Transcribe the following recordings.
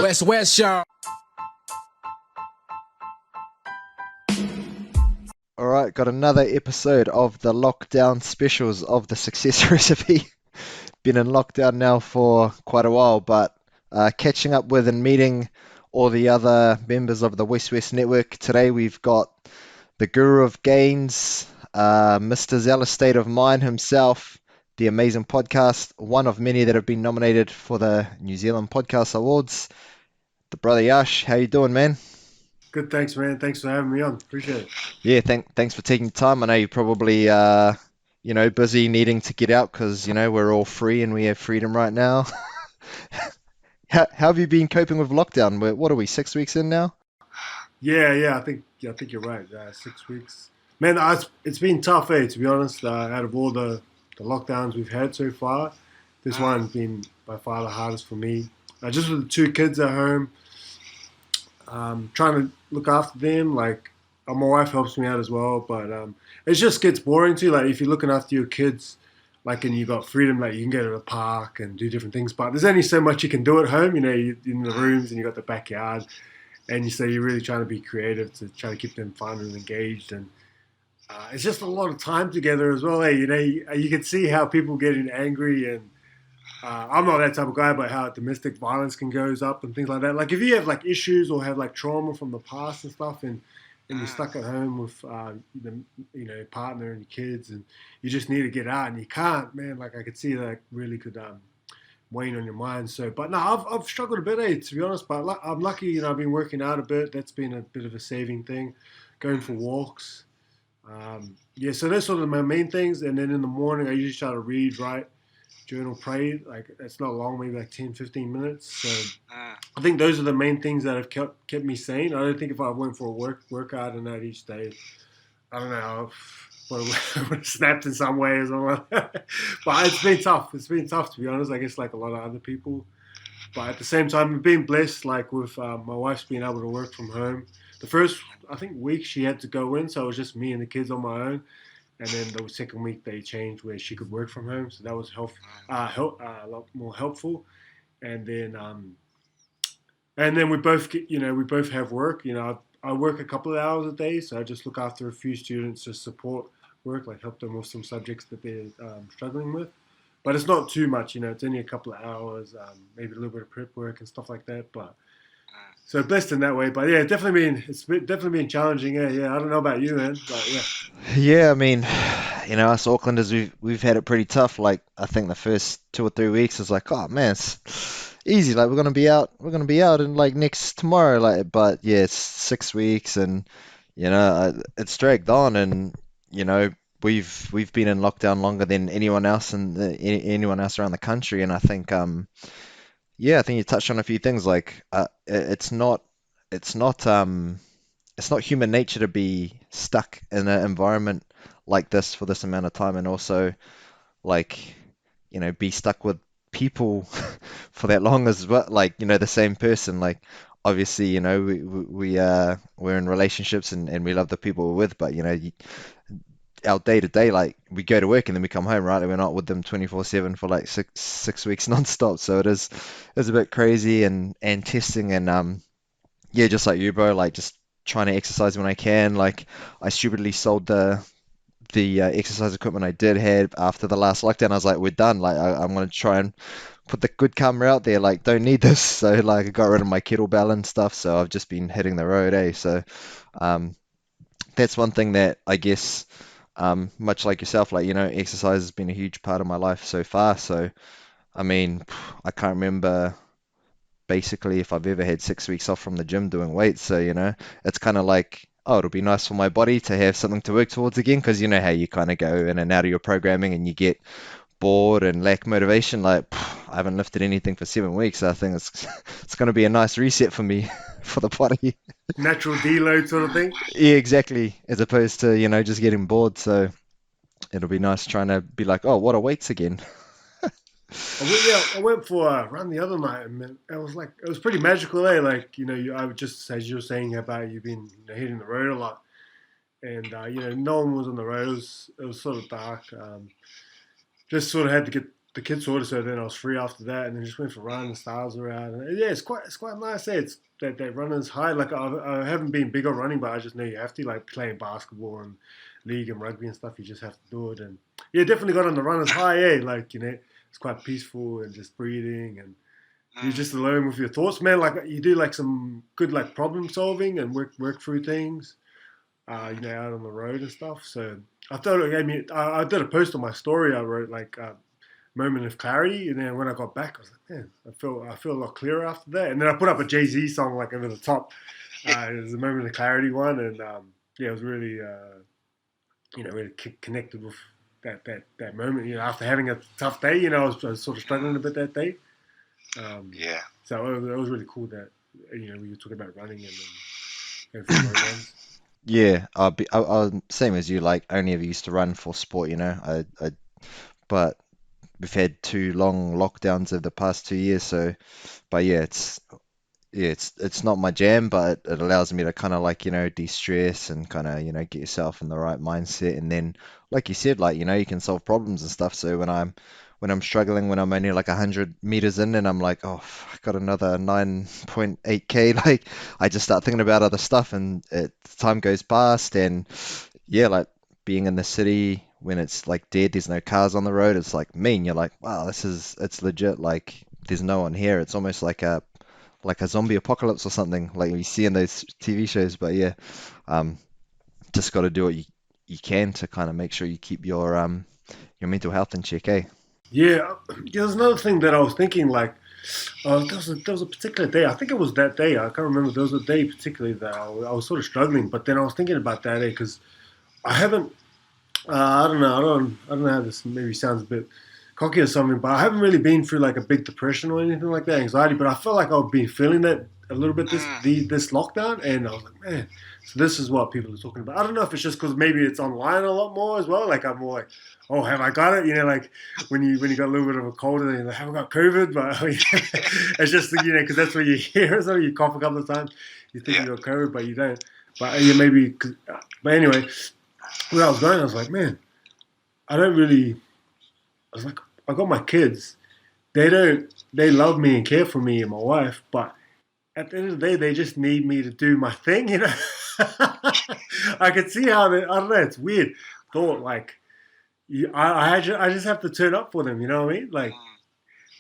WesWes, y'all. All right, got another episode of the lockdown specials of the success recipe. Been in lockdown now for quite a while, but catching up with and meeting all the other members of the WesWes Network. Today we've got the Guru of Gainz, Mr. Zealous State of Mind himself, the amazing podcast, one of many that have been nominated for the New Zealand Podcast Awards. The brother Yash, how you doing, man? Good, thanks, man. Thanks for having me on. Appreciate it. Yeah, thanks for taking time. I know you're probably busy needing to get out because we're all free and we have freedom right now. How have you been coping with lockdown? What are we, 6 weeks in now? Yeah. I think you're right. 6 weeks, man. It's been tough, to be honest. Out of all the lockdowns we've had so far, this one's been by far the hardest for me. Just with the two kids at home, trying to look after them. Like, my wife helps me out as well, but it just gets boring too. Like, if you're looking after your kids, like, and you got freedom, like you can go to the park and do different things, but there's only so much you can do at home. You're in the rooms and you got the backyard, and you're really trying to be creative to try to keep them fun and engaged, and it's just a lot of time together as well. You can see how people getting angry, and I'm not that type of guy, but how domestic violence can goes up and things like that. Like, if you have like issues or have like trauma from the past and stuff, and you're stuck at home with partner and kids, and you just need to get out and you can't, man. Like, I could see that really could weighing on your mind. So, but no, I've struggled a bit, to be honest. But I'm lucky, I've been working out a bit. That's been a bit of a saving thing. Going for walks. So that's sort of my main things. And then in the morning, I usually try to read, write, journal, pray. Like, it's not long, maybe like 10, 15 minutes. So I think those are the main things that have kept me sane. I don't think if I went for a workout and that each day, I don't know, I would have snapped in some way or something. But it's been tough. It's been tough, to be honest. I guess like a lot of other people. But at the same time, I've been blessed, like with my wife's being able to work from home. The first, I think, week she had to go in, so it was just me and the kids on my own. And then the second week they changed where she could work from home, so that was a lot more helpful. And then we both we both have work. I work a couple of hours a day, so I just look after a few students, just support work, like help them with some subjects that they're struggling with. But it's not too much, it's only a couple of hours, maybe a little bit of prep work and stuff like that. But so blessed in that way. But yeah, it's definitely been challenging. Yeah. I don't know about you, man, but yeah. Yeah, I mean, us Aucklanders, we've had it pretty tough. Like, I think the first 2 or 3 weeks is like, oh man, it's easy. Like, we're gonna be out in like next tomorrow. Like, but yeah, it's 6 weeks, and it's dragged on, and we've been in lockdown longer than anyone else anyone else around the country, and I think yeah, I think you touched on a few things. Like, it's not human nature to be stuck in an environment like this for this amount of time, and also like be stuck with people for that long as well. Like, the same person. Like, obviously, we're in relationships, and we love the people we're with, but our day to day, like, we go to work and then we come home, right? And we're not with them 24/7 for like six weeks non-stop. So it's a bit crazy and testing, and yeah, just like you, bro, like just trying to exercise when I can. Like, I stupidly sold the exercise equipment I did have after the last lockdown. I was like, we're done. Like, I'm gonna try and put the good camera out there. Like, don't need this. So like, I got rid of my kettlebell and stuff. So I've just been hitting the road, So um, that's one thing that I guess, much like yourself, like, exercise has been a huge part of my life so far. So I mean, I can't remember basically if I've ever had 6 weeks off from the gym doing weights. So, it's kind of like, oh, it'll be nice for my body to have something to work towards again. Because you know how you kind of go in and out of your programming and you get bored and lack motivation. Like, I haven't lifted anything for 7 weeks. So I think it's going to be a nice reset for me for the body. Natural deload sort of thing. Yeah, exactly. As opposed to, just getting bored. So it'll be nice trying to be like, oh, what are weights again? I went for a run the other night, and man, it was pretty magical, Like, I would just, as you were saying about you been hitting the road a lot, and no one was on the road. It was sort of dark. Just sort of had to get the kids sorted, so then I was free after that, and then just went for runs, styles around. And yeah, it's quite nice. It's that runner's high. Like I haven't been big on running, but I just know you have to, like playing basketball and league and rugby and stuff. You just have to do it, and yeah, definitely got on the runner's high. Like it's quite peaceful and just breathing, and you're Mm, just alone with your thoughts, man. Like you do like some good like problem solving and work through things. mm, Out on the road and stuff. So I thought it gave me. I did a post on my story. I wrote like moment of clarity, and then when I got back, I was like, man, I feel a lot clearer after that. And then I put up a Jay Z song like over the top. It was a moment of clarity one, and yeah, it was really really connected with that moment. After having a tough day, I was sort of struggling a bit that day. Um, yeah. so it was really cool that we were talking about running and for road runs. Yeah, I'm same as you. Like, only ever used to run for sport, but we've had 2 long lockdowns over the past 2 years. So, but yeah, it's not my jam, but it allows me to kind of like, de-stress and kind of, get yourself in the right mindset. And then, like you said, like, you can solve problems and stuff. So when I'm struggling, when I'm only like 100 meters in and I'm like, oh, I got another 9.8K, like I just start thinking about other stuff and time goes past. And yeah, like being in the city when it's like dead, there's no cars on the road. It's like mean. You're like, wow, it's legit. Like there's no one here. It's almost like a zombie apocalypse or something like you see in those TV shows. But yeah, um, just got to do what you can to kind of make sure you keep your mental health in check, eh? Yeah, there's another thing that I was thinking. Like, there was a particular day. I think it was that day. I can't remember. There was a day particularly that I was sort of struggling. But then I was thinking about that day because I haven't. I don't know. I don't know how this maybe sounds a bit cocky or something, but I haven't really been through like a big depression or anything like that, anxiety. But I felt like I've been feeling that a little bit Mm, this lockdown, and I was like, man, so this is what people are talking about. I don't know if it's just because maybe it's online a lot more as well. Like I'm more like, oh, have I got it? Like when you got a little bit of a cold and you're like, have I got COVID? But it's just because that's what you hear. So you cough a couple of times, you think yeah. you got COVID, but you don't. But yeah, maybe. But anyway, where I was going, I was like, man, I don't really. I was like, I got my kids. They don't. They love me and care for me and my wife, but at the end of the day, they just need me to do my thing. I could see how they. I don't know. It's weird thought. Like, I just have to turn up for them. You know what I mean? Like,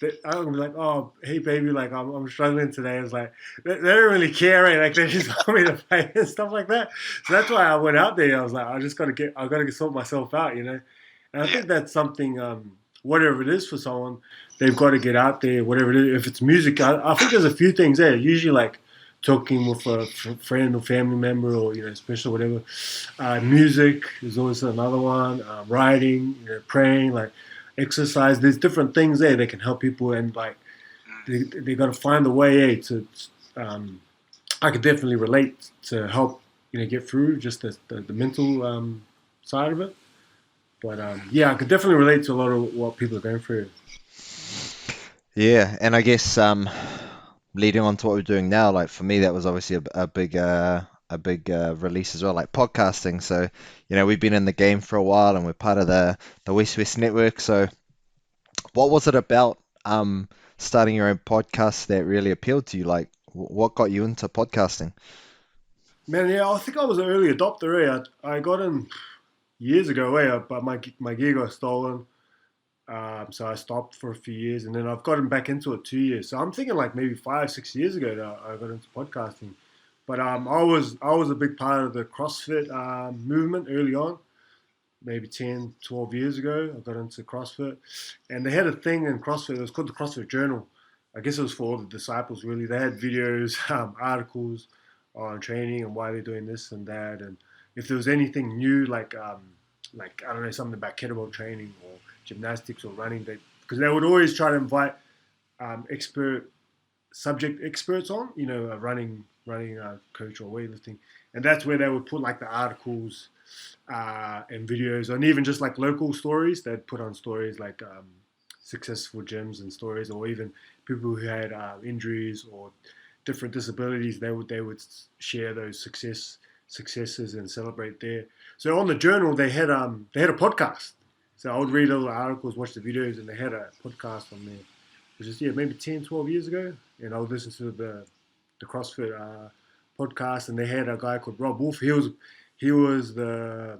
Mm, I'm gonna be like, oh, hey, baby, like I'm struggling today. It's like they don't really care. Right? Like, they just want me to play and stuff like that. So that's why I went out there. I was like, I gotta get sort myself out. And I yeah. think that's something, whatever it is for someone, they've got to get out there, whatever it is. If it's music, I think there's a few things there. Usually, like talking with a friend or family member or, special whatever. Music is always another one. Writing, praying, like exercise. There's different things there that can help people. And, like, Mm, they got to find a way um, I could definitely relate to help, get through just the mental side of it. But yeah, I could definitely relate to a lot of what people are going through. Yeah, and I guess leading on to what we're doing now, like for me, that was obviously a big release as well, like podcasting. So, we've been in the game for a while, and we're part of the WesWes Network. So, what was it about starting your own podcast that really appealed to you? Like, what got you into podcasting? Man, yeah, I think I was an early adopter. I got in years ago, but my gear got stolen. So I stopped for a few years, and then I've gotten back into it 2 years. So I'm thinking like maybe 5, 6 years ago that I got into podcasting. But I was a big part of the CrossFit movement early on, maybe 10, 12 years ago. I got into CrossFit, and they had a thing in CrossFit. It was called the CrossFit Journal. I guess it was for all the disciples. Really, they had videos, articles on training and why they're doing this and that, and if there was anything new, like I don't know, something about kettlebell training or gymnastics or running, because they would always try to invite expert subject experts on, a running coach or weightlifting, and that's where they would put like the articles and videos, and even just like local stories. They'd put on stories like successful gyms and stories, or even people who had injuries or different disabilities. They would share those successes and celebrate there. So on the journal, they had a podcast, So I would read all the articles, watch the videos, and they had a podcast on there, which is maybe 10, 12 years ago, and I would listen to the CrossFit podcast, and they had a guy called Rob Wolf. He was the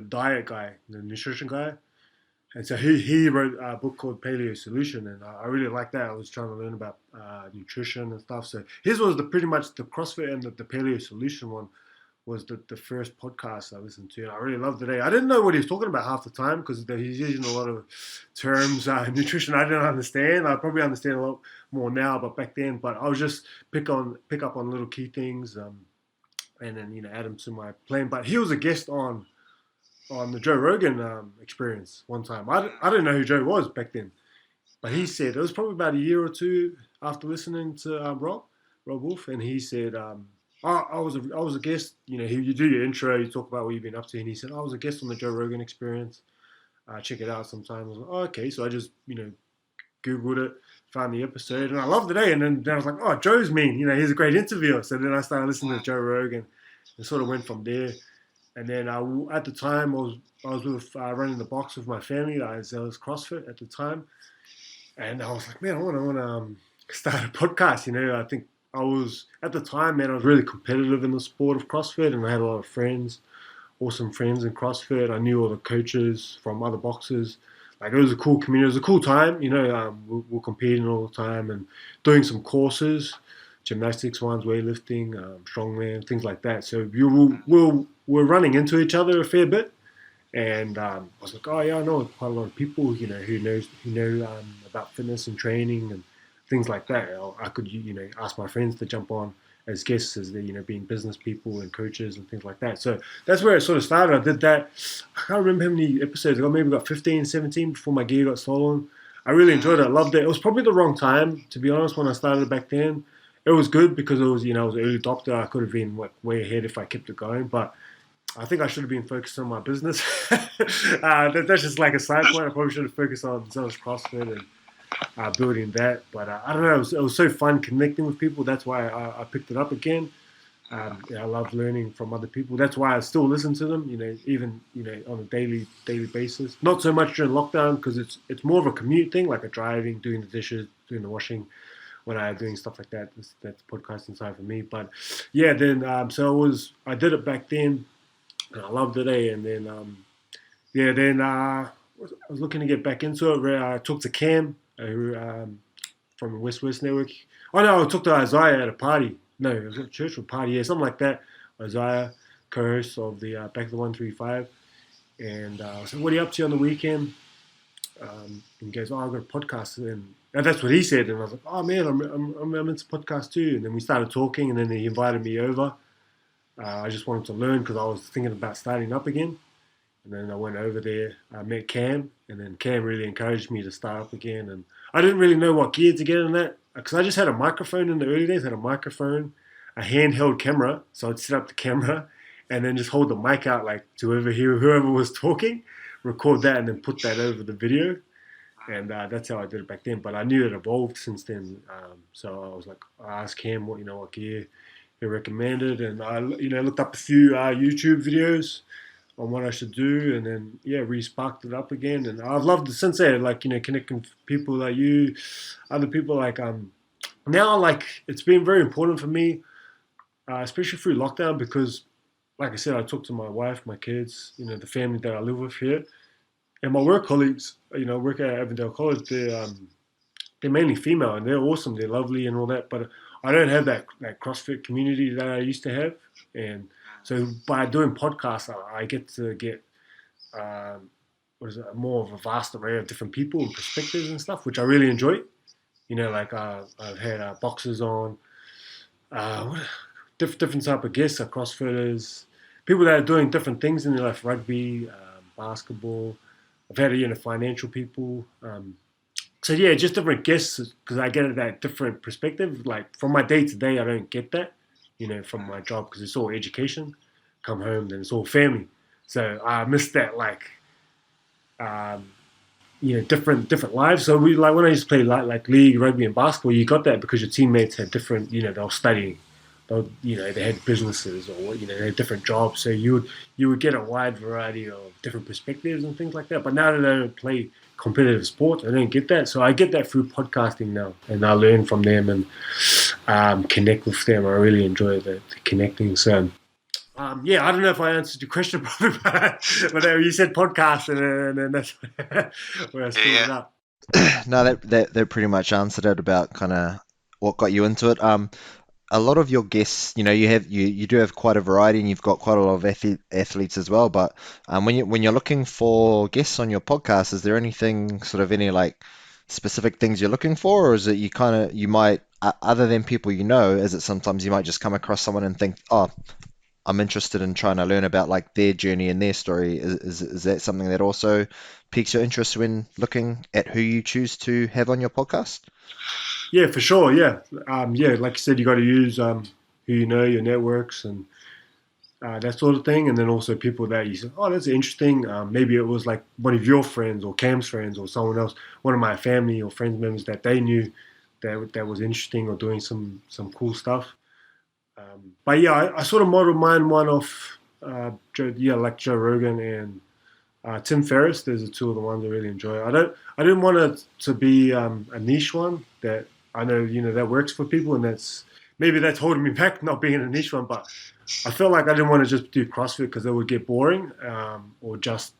diet guy, the nutrition guy, and so he wrote a book called Paleo Solution, and I really liked that. I was trying to learn about nutrition and stuff. So his was pretty much the CrossFit and the Paleo Solution one was the first podcast I listened to, and I really loved it. I didn't know what he was talking about half the time because he's using a lot of terms, nutrition I didn't understand. I probably understand a lot more now, but back then, but I was just pick up on little key things, and then add them to my plan. But he was a guest on the Joe Rogan experience one time. I didn't know who Joe was back then, but he said it was probably about a year or two after listening to Rob Wolf, and he said, I was a guest. You do your intro, you talk about what you've been up to, and he said I was a guest on the Joe Rogan experience. Check it out sometime. I was like, oh, okay, so I just googled it, found the episode, and I loved it. And then I was like, oh, Joe's mean. He's a great interviewer. So then I started listening to Joe Rogan, and sort of went from there. And then at the time, I was with running the box with my family. I had Zealous CrossFit at the time, and I was like, man, I want to start a podcast. I think I was at the time, man. I was really competitive in the sport of CrossFit, and I had a lot of friends, awesome friends in CrossFit. I knew all the coaches from other boxes. Like it was a cool community. It was a cool time. We're competing all the time and doing some courses, gymnastics ones, weightlifting, strongman, things like that. So we're running into each other a fair bit. And I was like, oh yeah, I know quite a lot of people, who know about fitness and training and things like that. I could, ask my friends to jump on as guests, as they, being business people and coaches and things like that. So that's where it sort of started. I did that. I can't remember how many episodes I got. Maybe got 15, 17 before my gear got stolen. I really enjoyed it. I loved it. It was probably the wrong time, to be honest, when I started back then. It was good because it was, I was an early adopter. I could have been way ahead if I kept it going, but I think I should have been focused on my business. That's just like a side point. I probably should have focused on Zealous CrossFit and building that. But I don't know. It was so fun connecting with people. That's why I picked it up again. I love learning from other people. That's why I still listen to them. Even on a daily basis. Not so much during lockdown because it's more of a commute thing, like a driving, doing the dishes, doing the washing. When I'm doing stuff like that, that's podcasting side for me. But yeah, then so I did it back then. And I loved it, and then I was looking to get back into it. I talked to Cam from WesWes Network. Oh no, I talked to Isaiah at a party. No, it was a church or party, yeah, something like that. Isaiah, co-host of the Back of the 135, and I said, "What are you up to on the weekend?" And he goes, "Oh, I've got a podcast," and that's what he said. And I was like, "Oh man, I'm into podcasts too." And then we started talking, and then he invited me over. I just wanted to learn because I was thinking about starting up again. And then I went over there, I met Cam, and then Cam really encouraged me to start up again. And I didn't really know what gear to get in that because I just had a microphone in the early days, had a microphone, a handheld camera. So I'd set up the camera and then just hold the mic out like to whoever was talking, record that, and then put that over the video. And that's how I did it back then. But I knew it evolved since then. So I was like, I asked Cam what gear he recommended, and I looked up a few YouTube videos on what I should do, and then re-sparked it up again. And I've loved it since then, like connecting with people like you, other people like now like it's been very important for me, especially through lockdown because, like I said, I talk to my wife, my kids, the family that I live with here, and my work colleagues. Work at Avondale College. They're mainly female and they're awesome. They're lovely and all that, but I don't have that CrossFit community that I used to have. And so by doing podcasts, I get to get more of a vast array of different people and perspectives and stuff, which I really enjoy. Like I've had boxers on, different type of guests, CrossFitters, people that are doing different things in their life, rugby, basketball. I've had financial people. So yeah, just different guests because I get that different perspective. Like from my day to day, I don't get that, from my job because it's all education. Come home, then it's all family. So I miss that, like, different lives. So we like when I used to play like league, rugby, and basketball, you got that because your teammates had different. They were studying, they had businesses or they had different jobs, so you would get a wide variety of different perspectives and things like that. But now that I don't play competitive sports, I don't get that. So I get that through podcasting now, and I learn from them and connect with them. I really enjoy the connecting. So yeah, I don't know if I answered your question properly, but you said podcast, and that's where I Yeah, screwed yeah. it up. No, that pretty much answered it about kind of what got you into it. A lot of your guests, you do have quite a variety, and you've got quite a lot of athletes as well. But when you're looking for guests on your podcast, is there anything sort of any like specific things you're looking for, or is it you might other than people is it sometimes you might just come across someone and think, oh, I'm interested in trying to learn about like their journey and their story. Is that something that also piques your interest when looking at who you choose to have on your podcast? Yeah, for sure. Yeah, yeah. Like you said, you got to use who your networks, and that sort of thing. And then also people that you say, oh, that's interesting. Maybe it was like one of your friends or Cam's friends or someone else, one of my family or friends members that they knew that was interesting or doing some cool stuff. But yeah, I sort of modeled mine one off like Joe Rogan and Tim Ferriss. Those are two of the ones I really enjoy. I didn't want it to be a niche one that I know that works for people, and that's holding me back not being a niche one. But I felt like I didn't want to just do CrossFit because it would get boring, or just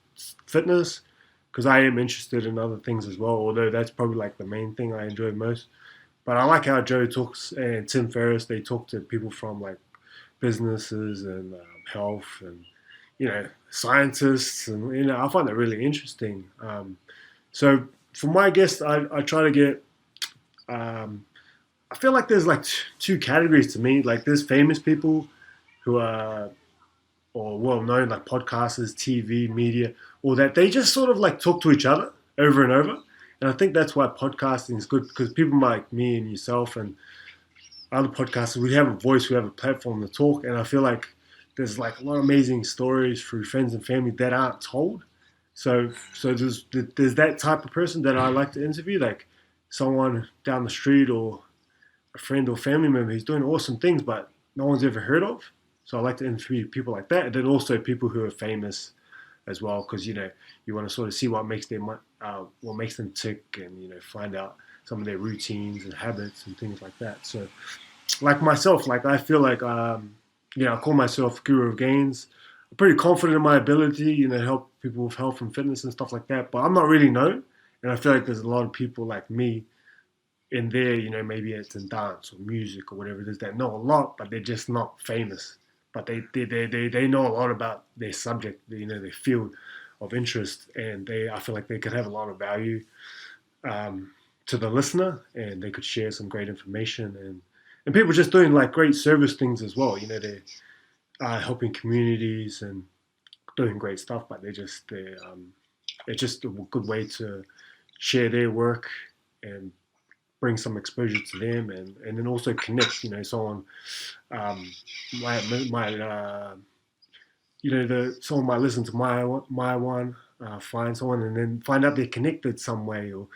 fitness, because I am interested in other things as well. Although that's probably like the main thing I enjoy most. But I like how Joe talks and Tim Ferriss. They talk to people from like businesses and health and scientists, and I find that really interesting. So for my guests, I try to get. Um, I feel like there's like two categories to me. Like there's famous people who are or well known like podcasters, TV, media, or that they just sort of like talk to each other over and over. And I think that's why podcasting is good because people like me and yourself and other podcasters, we have a voice, we have a platform to talk, and I feel like there's like a lot of amazing stories through friends and family that aren't told. So there's that type of person that I like to interview, like someone down the street or a friend or family member who's doing awesome things, but no one's ever heard of. So I like to interview people like that, and then also people who are famous as well, because you want to sort of see what makes them tick, and find out some of their routines and habits and things like that. So like myself, like I feel like I call myself Guru of Gainz. I'm pretty confident in my ability, to help people with health and fitness and stuff like that. But I'm not really known, and I feel like there's a lot of people like me in there. Maybe it's in dance or music or whatever it is that know a lot, but they're just not famous. But they know a lot about their subject, their field of interest, and I feel like they could have a lot of value to the listener, and they could share some great information and people just doing like great service things as well. They're helping communities and doing great stuff, but it's just a good way to share their work and bring some exposure to them, and then also connect. Someone might someone might listen to my one, find someone, and then find out they're connected some way, or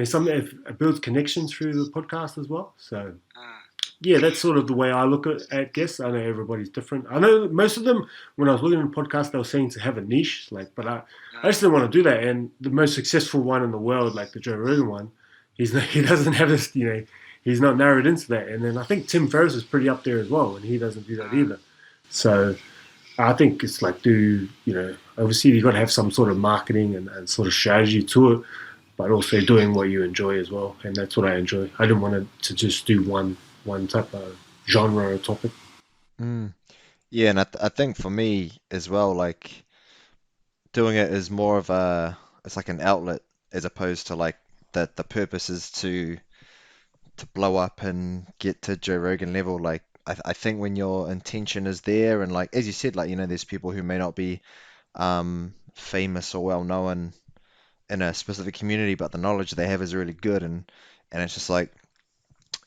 some it builds connections through the podcast as well. So Mm. yeah, that's sort of the way I look at guests. I know everybody's different. I know most of them, when I was looking at the podcast, they were saying to have a niche, like, but I Mm. just didn't want to do that. And the most successful one in the world, like the Joe Rogan one, he doesn't have this, he's not narrowed into that. And then I think Tim Ferriss is pretty up there as well, and he doesn't do that Mm. either. So I think it's like, obviously you got to have some sort of marketing and sort of strategy to it, but also doing what you enjoy as well. And that's what I enjoy. I didn't want to just do one type of genre or topic. Mm. Yeah, and I think for me as well, like doing it is more of it's like an outlet as opposed to like the purpose is to blow up and get to Joe Rogan level. Like I think when your intention is there, and like as you said, like there's people who may not be famous or well known in a specific community, but the knowledge they have is really good, and it's just like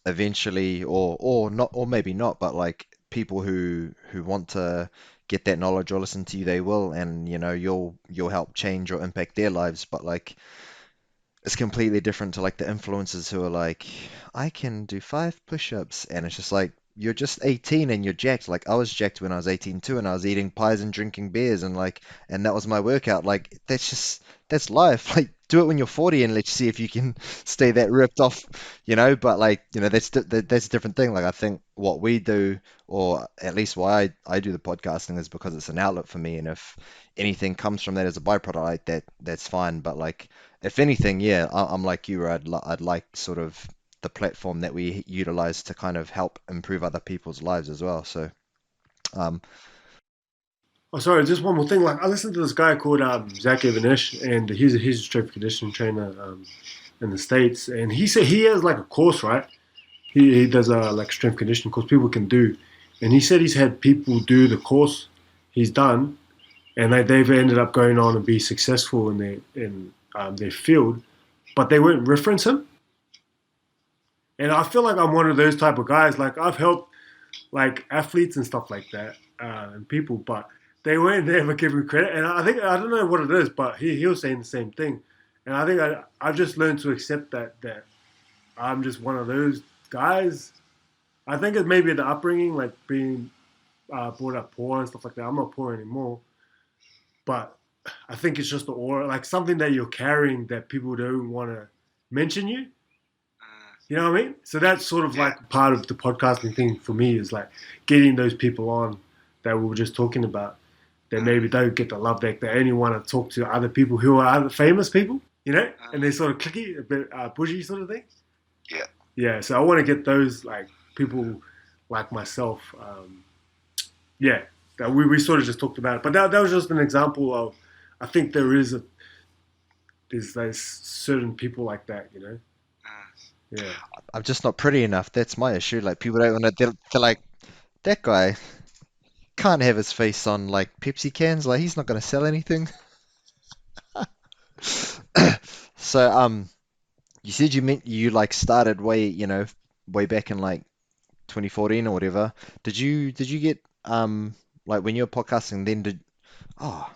eventually, or not, or maybe not, but like people who want to get that knowledge or listen to you, they will, and you'll help change or impact their lives. But like it's completely different to like the influencers who are like, I can do 5 push-ups, and it's just like you're just 18 and you're jacked. Like I was jacked when I was 18 too, and I was eating pies and drinking beers and like, and that was my workout. Like that's life. Like do it when you're 40 and let's see if you can stay that ripped off, But like, that's a different thing. Like I think what we do, or at least why I do the podcasting, is because it's an outlet for me, and if anything comes from that as a byproduct, like that's fine. But like, if anything, yeah, I'm like you, where I'd like sort of the platform that we utilize to kind of help improve other people's lives as well. So, um, Oh, sorry, just one more thing. Like, I listened to this guy called Zach Evanish, and he's a strength conditioning trainer in the states. And he said he has like a course, right? He does a like strength conditioning course people can do, and he said he's had people do the course he's done, and they've ended up going on and be successful in their field, but they won't reference him. And I feel like I'm one of those type of guys. Like I've helped like athletes and stuff like that, and people, but they weren't ever giving credit. And I think I don't know what it is, but he was saying the same thing. And I think I've just learned to accept that I'm just one of those guys. I think it's maybe the upbringing, like being brought up poor and stuff like that. I'm not poor anymore, but I think it's just the aura, like something that you're carrying that people don't want to mention you. You know what I mean? So that's sort of Yeah. like part of the podcasting thing for me is like getting those people on that we were just talking about that maybe don't get the love that they only want to talk to other people who are other famous people, and they're sort of clicky, a bit pushy sort of thing. Yeah. Yeah, so I want to get those like people like myself. Yeah, that we sort of just talked about it. But that was just an example of, I think there's certain people like that. Yeah. I'm just not pretty enough. That's my issue. Like people don't want to. They're like that guy can't have his face on like Pepsi cans. Like he's not going to sell anything. So you said you like started way back in like 2014 or whatever. Did you get like when you were podcasting then did oh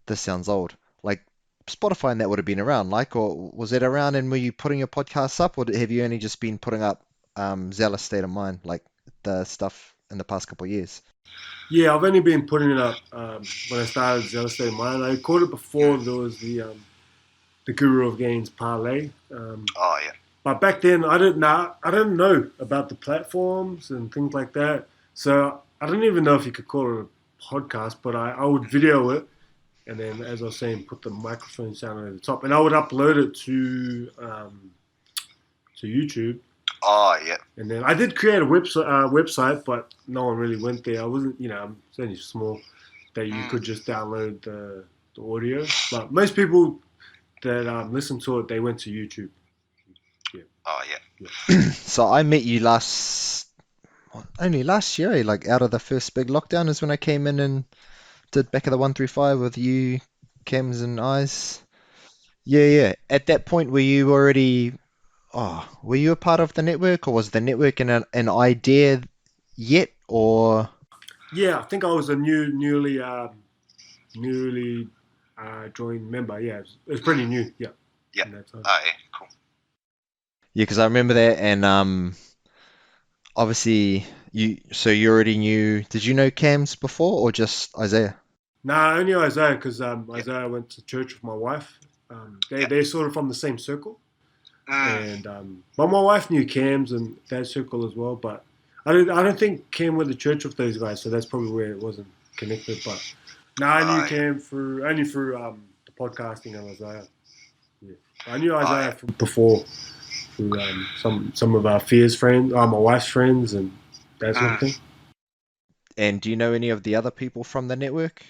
this sounds old. Like Spotify and that would have been around, like, or was it around and were you putting your podcasts up, or have you only just been putting up Zealous State of Mind, like the stuff in the past couple of years? Yeah, I've only been putting it up when I started Zealous State of Mind. I caught it before there was the Guru of Gainz parlay. Oh yeah. But back then, I didn't know about the platforms and things like that. So I didn't even know if you could call it a podcast. But I would video it, and then, as I was saying, put the microphone sound over the top, and I would upload it to YouTube. Oh yeah. And then I did create a website, but no one really went there. I wasn't, it's only small that you could just download the audio. But most people that listen to it, they went to YouTube. Yeah. Oh yeah. Yeah. So I met you only last year, like out of the first big lockdown is when I came in and did back of the 135 with you, Cams and Eyes. Yeah, yeah. At that point, were you a part of the network, or was the network an idea yet, or? Yeah, I think I was a newly joined member. Yeah, it was pretty new. Yeah, Yeah. in that time. Oh yeah. Cool. Yeah, because I remember that, and obviously so you already knew. Did you know Cams before, or just Isaiah? Nah, only Isaiah because Yeah. Isaiah went to church with my wife. They Yeah. they're sort of from the same circle, Mm. and but my wife knew Cam's and that circle as well. But I don't think Cam went to church with those guys, so that's probably where it wasn't connected. But no, I knew Oh yeah. Cam through the podcasting and Isaiah. Yeah. I knew Oh Isaiah yeah. from before through some of our fears friends, my wife's friends, and that sort of Mm. thing. And do you know any of the other people from the network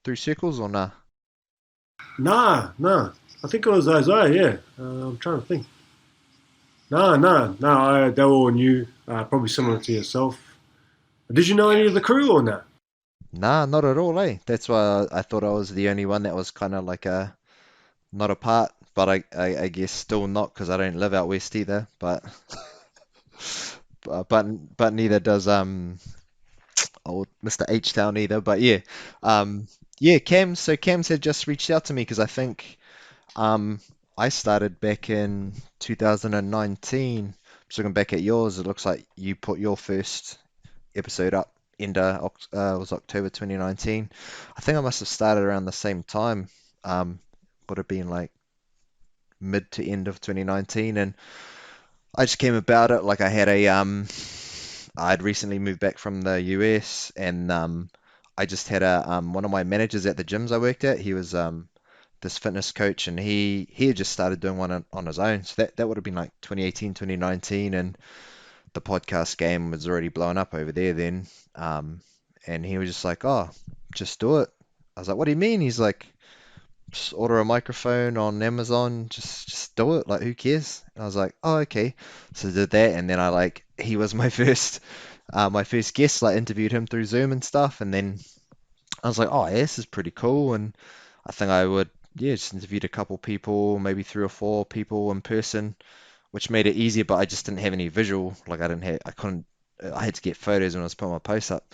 through circles or nah? Nah. I think it was Isaiah. Yeah, I'm trying to think. Nah. They were all new, probably similar Mm. to yourself. Did you know any Yeah. of the crew or not? Nah, not at all, eh? That's why I thought I was the only one that was kind of like not a part, but I guess still not because I don't live out west either. But but neither does old Mr. H Town either. But yeah, yeah, Cam. So Cam's had just reached out to me because I think um I started back in 2019 looking back at yours, it looks like you put your first episode up was October 2019. I think I must have started around the same time. Would have been like mid to end of 2019, and I just came about it like I'd recently moved back from the US, and I just had one of my managers at the gyms I worked at. He was this fitness coach, and he had just started doing one on his own. So that would have been like 2018, 2019, and the podcast game was already blowing up over there then. And he was just like, "Oh, just do it." I was like, "What do you mean?" He's like, "Just order a microphone on Amazon, just do it. Like, who cares?" And I was like, "Oh, okay." So I did that, and then he was my first guest. Like, interviewed him through Zoom and stuff, and then I was like, "Oh, yeah, this is pretty cool." And I think I would, yeah, just interviewed a couple people, maybe 3 or 4 people in person, which made it easier, but I just didn't have any visual. Like, I had to get photos when I was putting my posts up.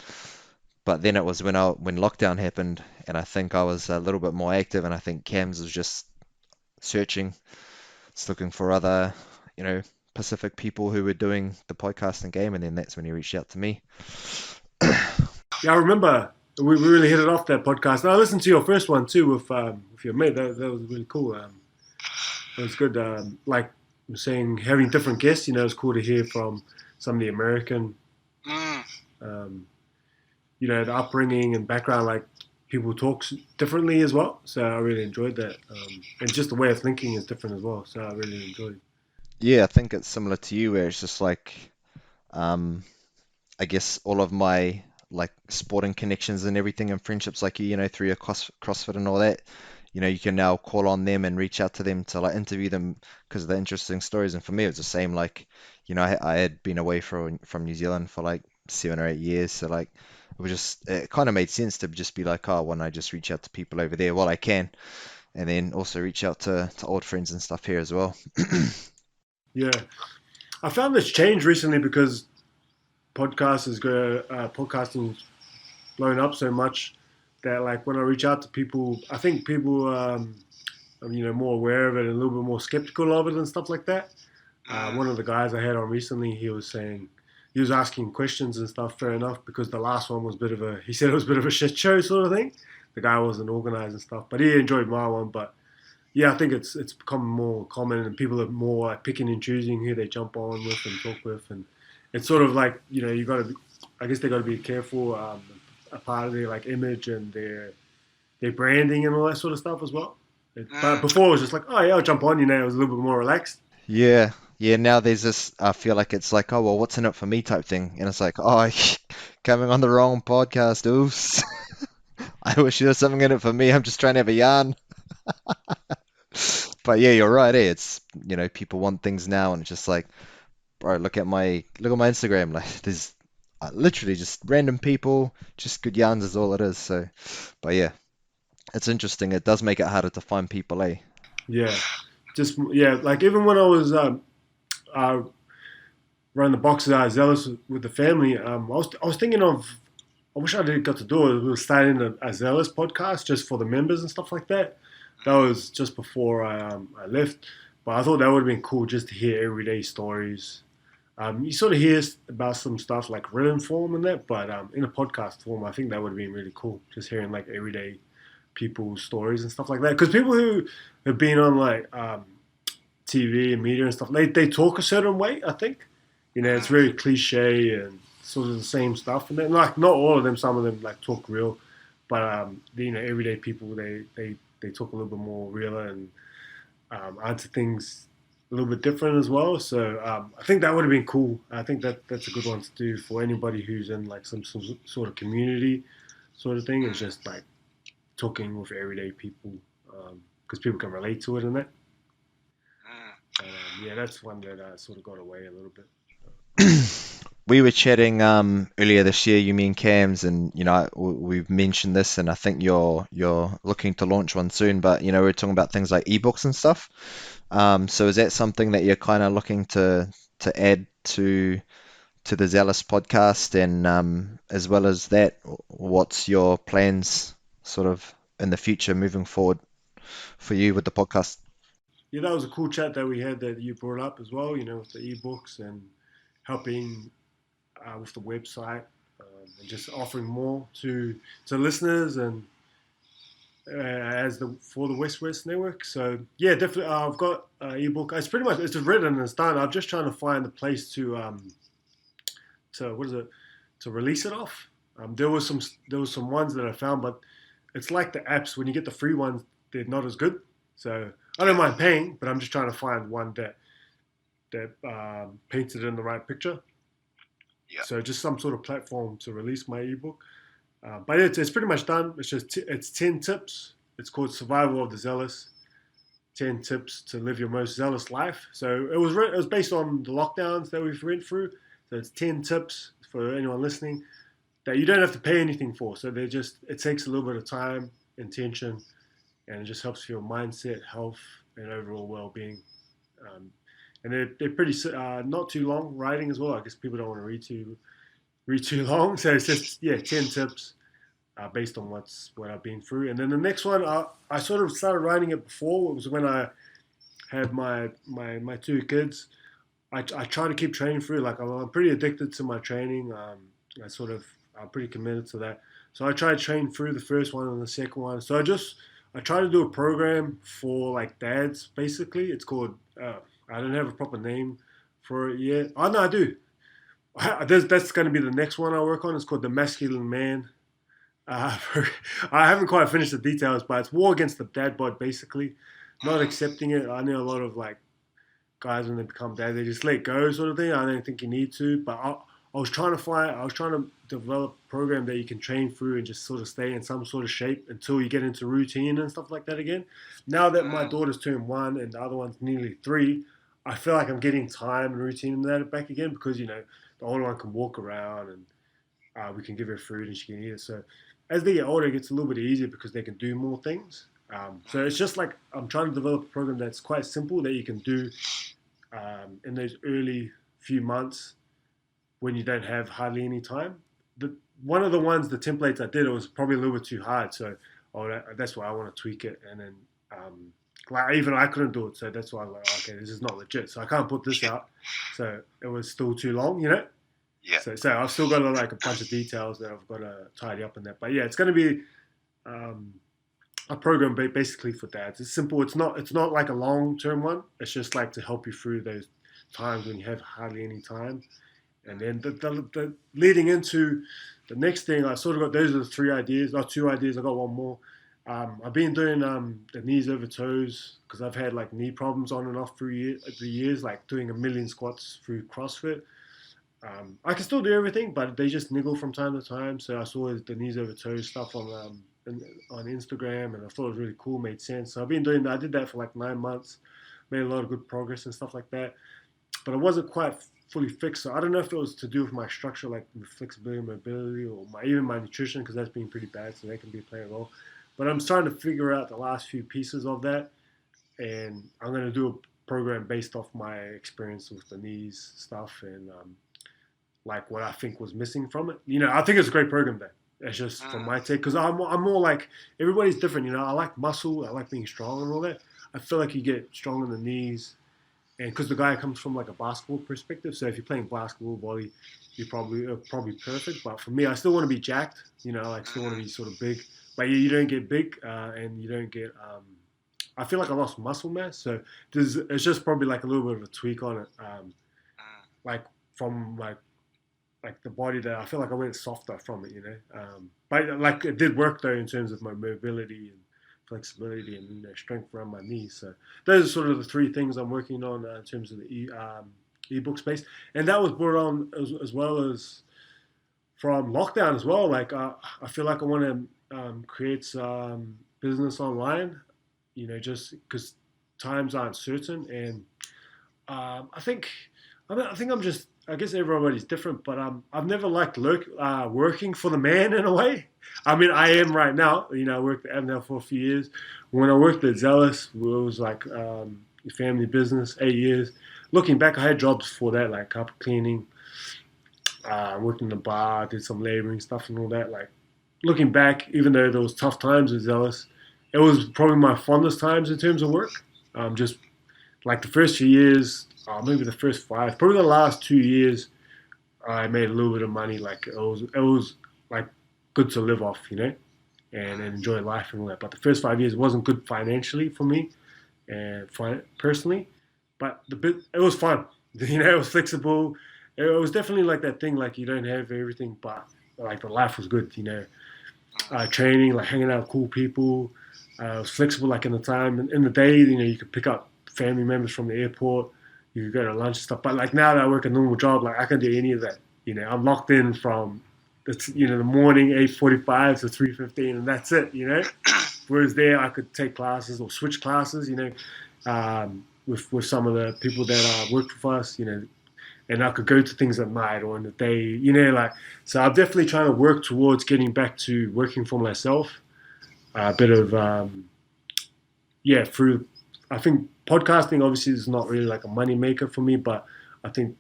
But then it was when lockdown happened, and I think I was a little bit more active, and I think Cams was just searching, just looking for other, you know, Pacific people who were doing the podcasting game, and then that's when he reached out to me. Yeah, I remember we really hit it off that podcast. And I listened to your first one too with your mate. That was really cool. It was good. Like you were saying, having different guests. It's cool to hear from some of the American, Mm. um, the upbringing and background. Like people talk differently as well. So I really enjoyed that. And just the way of thinking is different as well. So I really enjoyed. Yeah, I think it's similar to you, where it's just like, um, I guess all of my like sporting connections and everything and friendships like through your CrossFit and all that, you can now call on them and reach out to them to like interview them because of the interesting stories. And for me, it was the same. Like, I had been away from New Zealand for like 7 or 8 years, so like it kind of made sense to just be like, oh, why don't I just reach out to people over there while I can, and then also reach out to old friends and stuff here as well. Yeah, I found this change recently because podcasting's blown up so much that like when I reach out to people, I think people are more aware of it and a little bit more skeptical of it and stuff like that. One of the guys I had on recently, he was asking questions and stuff. Fair enough, because the last one was he said it was a bit of a shit show sort of thing. The guy wasn't organized and stuff, but he enjoyed my one. But yeah, I think it's become more common and people are more like picking and choosing who they jump on with and talk with, and it's sort of like you got to. I guess they got to be careful. A part of their like image and their branding and all that sort of stuff as well. But before it was just like, oh yeah, I'll jump on. It was a little bit more relaxed. Yeah, yeah. Now there's this. I feel like it's like, oh well, what's in it for me type thing, and it's like, oh, coming on the wrong podcast. Oops. I wish there was something in it for me. I'm just trying to have a yarn. But yeah, you're right. It's people want things now, and it's just like, bro, look at my Instagram. Like, there's literally just random people, just good yarns is all it is. So, but yeah, it's interesting. It does make it harder to find people, eh? Yeah, like even when I was running the boxes at Zealous with the family, I was thinking of. I wish I did got to do it. We were starting a Zealous podcast just for the members and stuff like that. That was just before I left, but I thought that would have been cool just to hear everyday stories. You sort of hear about some stuff like written form and that, but in a podcast form, I think that would have been really cool. Just hearing like everyday people's stories and stuff like that. Because people who have been on like TV and media and stuff, they talk a certain way. I think it's very cliche and sort of the same stuff. And then like not all of them, some of them like talk real, but everyday people they talk a little bit more realer and answer things a little bit different as well. So I think that would have been cool. I think that's a good one to do for anybody who's in like some sort of community sort of thing. It's just like talking with everyday people because people can relate to it and that. But, yeah, that's one that sort of got away a little bit. We were chatting earlier this year, you, me, and Cams, and we've mentioned this, and I think you're looking to launch one soon. But we're talking about things like ebooks and stuff. So is that something that you're kind of looking to add to the Zealous podcast, and as well as that, what's your plans sort of in the future moving forward for you with the podcast? yeah, that was a cool chat that we had that you brought up as well. With the ebooks and helping with the website, and just offering more to listeners and as the for the WesWes Network. So yeah, definitely, I've got an ebook. It's pretty much it's just written and it's done. I'm just trying to find a place to what is it to release it off. There was some ones that I found, but it's like the apps when you get the free ones, they're not as good. So I don't mind paying, but I'm just trying to find one that paints it in the right picture. Yeah. So just some sort of platform to release my ebook. But it's pretty much done. It's 10 tips. It's called Survival of the Zealous. 10 tips to live your most zealous life. So it was based on the lockdowns that we've went through. So it's 10 tips for anyone listening that you don't have to pay anything for. So it takes a little bit of time, intention, and it just helps for your mindset, health, and overall well-being. Um, and they're pretty not too long writing as well. I guess people don't want to read too long. So it's just 10 tips based on what I've been through. And then the next one, I sort of started writing it before. It was when I had my 2 kids. I try to keep training through. Like I'm pretty addicted to my training. I'm pretty committed to that. So I try to train through the first one and the second one. So I try to do a program for like dads. Basically, it's called. I don't have a proper name for it yet. Oh no, I do. That's going to be the next one I work on. It's called the Masculine Man. Uh, I haven't quite finished the details, but it's war against the dad bod, basically. Not accepting it. I know a lot of like guys when they become dad, they just let go, sort of thing. I don't think you need to, but I was trying to develop a program that you can train through and just sort of stay in some sort of shape until you get into routine and stuff like that again. Now that my daughter's turned 1 and the other one's nearly 3, I feel like I'm getting time and routine in that back again because the older one can walk around and we can give her food and she can eat it. So as they get older, it gets a little bit easier because they can do more things. So it's just like I'm trying to develop a program that's quite simple that you can do in those early few months when you don't have hardly any time. One of the ones, the templates I did, it was probably a little bit too hard. So that's why I want to tweak it. And then like even I couldn't do it. So that's why I was like, okay, this is not legit. So I can't put this out. So it was still too long, Yeah. So I've still got like a bunch of details that I've got to tidy up in that. But yeah, it's going to be a program basically for dads. It's simple. It's not like a long-term one. It's just like to help you through those times when you have hardly any time. And then the leading into the next thing, I sort of got those are the 3 ideas, not 2 ideas. I got one more. I've been doing the knees over toes because I've had like knee problems on and off through the years, like doing 1,000,000 squats through CrossFit. I can still do everything, but they just niggle from time to time. So I saw the knees over toes stuff on Instagram, and I thought it was really cool, made sense. So I've been doing that. I did that for like 9 months, made a lot of good progress and stuff like that. But it wasn't quite fully fixed. So I don't know if it was to do with my structure, like flexibility, mobility, or even my nutrition, because that's been pretty bad. So that can be playing a role. But I'm starting to figure out the last few pieces of that, and I'm going to do a program based off my experience with the knees stuff and like what I think was missing from it. I think it's a great program there. It's just from my take, because I'm more like everybody's different. I like muscle, I like being strong and all that. I feel like you get strong in the knees, and because the guy comes from like a basketball perspective, so if you're playing basketball, body, you're probably perfect. But for me, I still want to be jacked. Like still want to be sort of big, but you don't get big, and you don't get. I feel like I lost muscle mass, so it's just probably like a little bit of a tweak on it, like from like the body that I feel like I went softer from it, but like it did work though in terms of my mobility and flexibility and strength around my knees. So those are sort of the 3 things I'm working on in terms of the ebook space, and that was brought on as well as from lockdown as well. Like I feel like I want to create some business online, just because times aren't certain, and I think I'm just. I guess everybody's different, but I've never liked working for the man in a way. I mean, I am right now. I worked at Avondale for a few years. When I worked at Zealous, it was like a family business, 8 years. Looking back, I had jobs before that, like carpet cleaning, worked in the bar, did some laboring stuff and all that. Like looking back, even though there was tough times with Zealous, it was probably my fondest times in terms of work. Just like the first few years, maybe the first 5, probably the last 2 years, I made a little bit of money. Like it was like good to live off, and enjoy life and all that. But the first 5 years wasn't good financially for me and personally. But it was fun. It was flexible. It was definitely like that thing. Like you don't have everything, but like the life was good. Training, like hanging out with cool people. It was flexible, like in the time. In the day, you could pick up family members from the airport. You could go to lunch and stuff. But like now that I work a normal job, like I can't do any of that. I'm locked in from the morning 8:45 to 3:15, and that's it. Whereas there, I could take classes or switch classes. With some of the people that worked with us. And I could go to things at night or in the day. So I'm definitely trying to work towards getting back to working for myself. A bit of through. I think podcasting obviously is not really like a money maker for me, but I think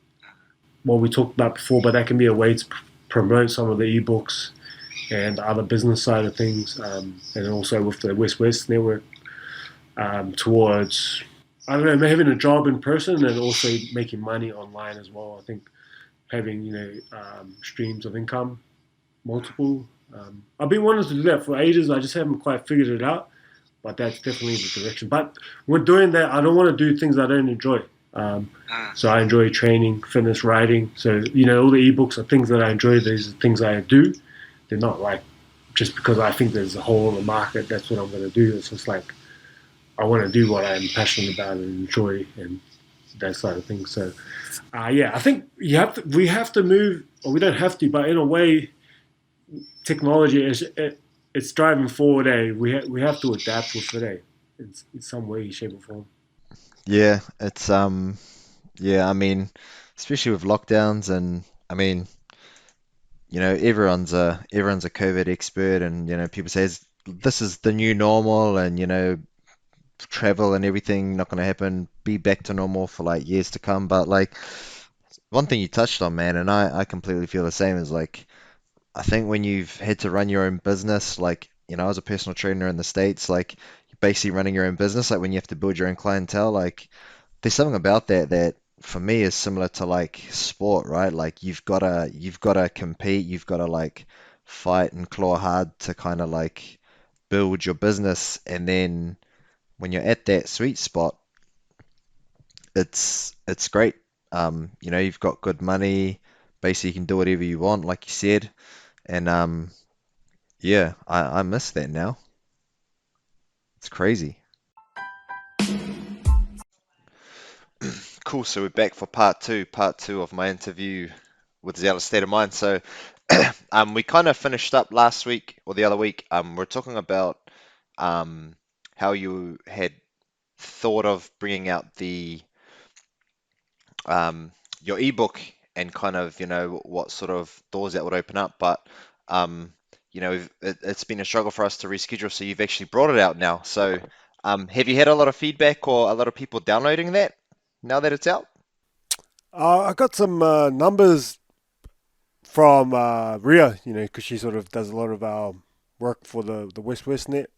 what we talked about before, but that can be a way to promote some of the ebooks and the other business side of things, and also with the WesWes Network towards, I don't know, having a job in person and also making money online as well. I think having streams of income, multiple. I've been wanting to do that for ages. I just haven't quite figured it out, but that's definitely the direction. But when doing that, I don't want to do things I don't enjoy. So I enjoy training, fitness, writing. So all the ebooks are things that I enjoy. These are things I do. They're not like just because I think there's a hole in the market. That's what I'm going to do. It's just like I want to do what I'm passionate about and enjoy, and that side of things. So, I think we have to move, or we don't have to, but in a way, technology it's driving forward. We have to adapt with it. In some way, shape, or form. Yeah, it's yeah, I mean, especially with lockdowns and I mean, everyone's a COVID expert and people say this is the new normal and travel and everything not going to happen, be back to normal for like years to come. But like one thing you touched on, man, and I completely feel the same is like I think when you've had to run your own business, like, as a personal trainer in the States, like you're basically running your own business, like when you have to build your own clientele, like there's something about that for me is similar to like sport, right? Like you've gotta compete, you've gotta like fight and claw hard to kind of like build your business, and then when you're at that sweet spot, it's great. You've got good money, basically you can do whatever you want, like you said, and yeah, I miss that now. It's crazy. Cool. So we're back for part two of my interview with Zealous State of Mind. So we kind of finished up last week or the other week. We're talking about um, how you had thought of bringing out the your ebook and kind of what sort of doors that would open up. But it's been a struggle for us to reschedule. So you've actually brought it out now. So have you had a lot of feedback or a lot of people downloading that now that it's out? I got some numbers from Ria, because she sort of does a lot of our work for the WesWes Net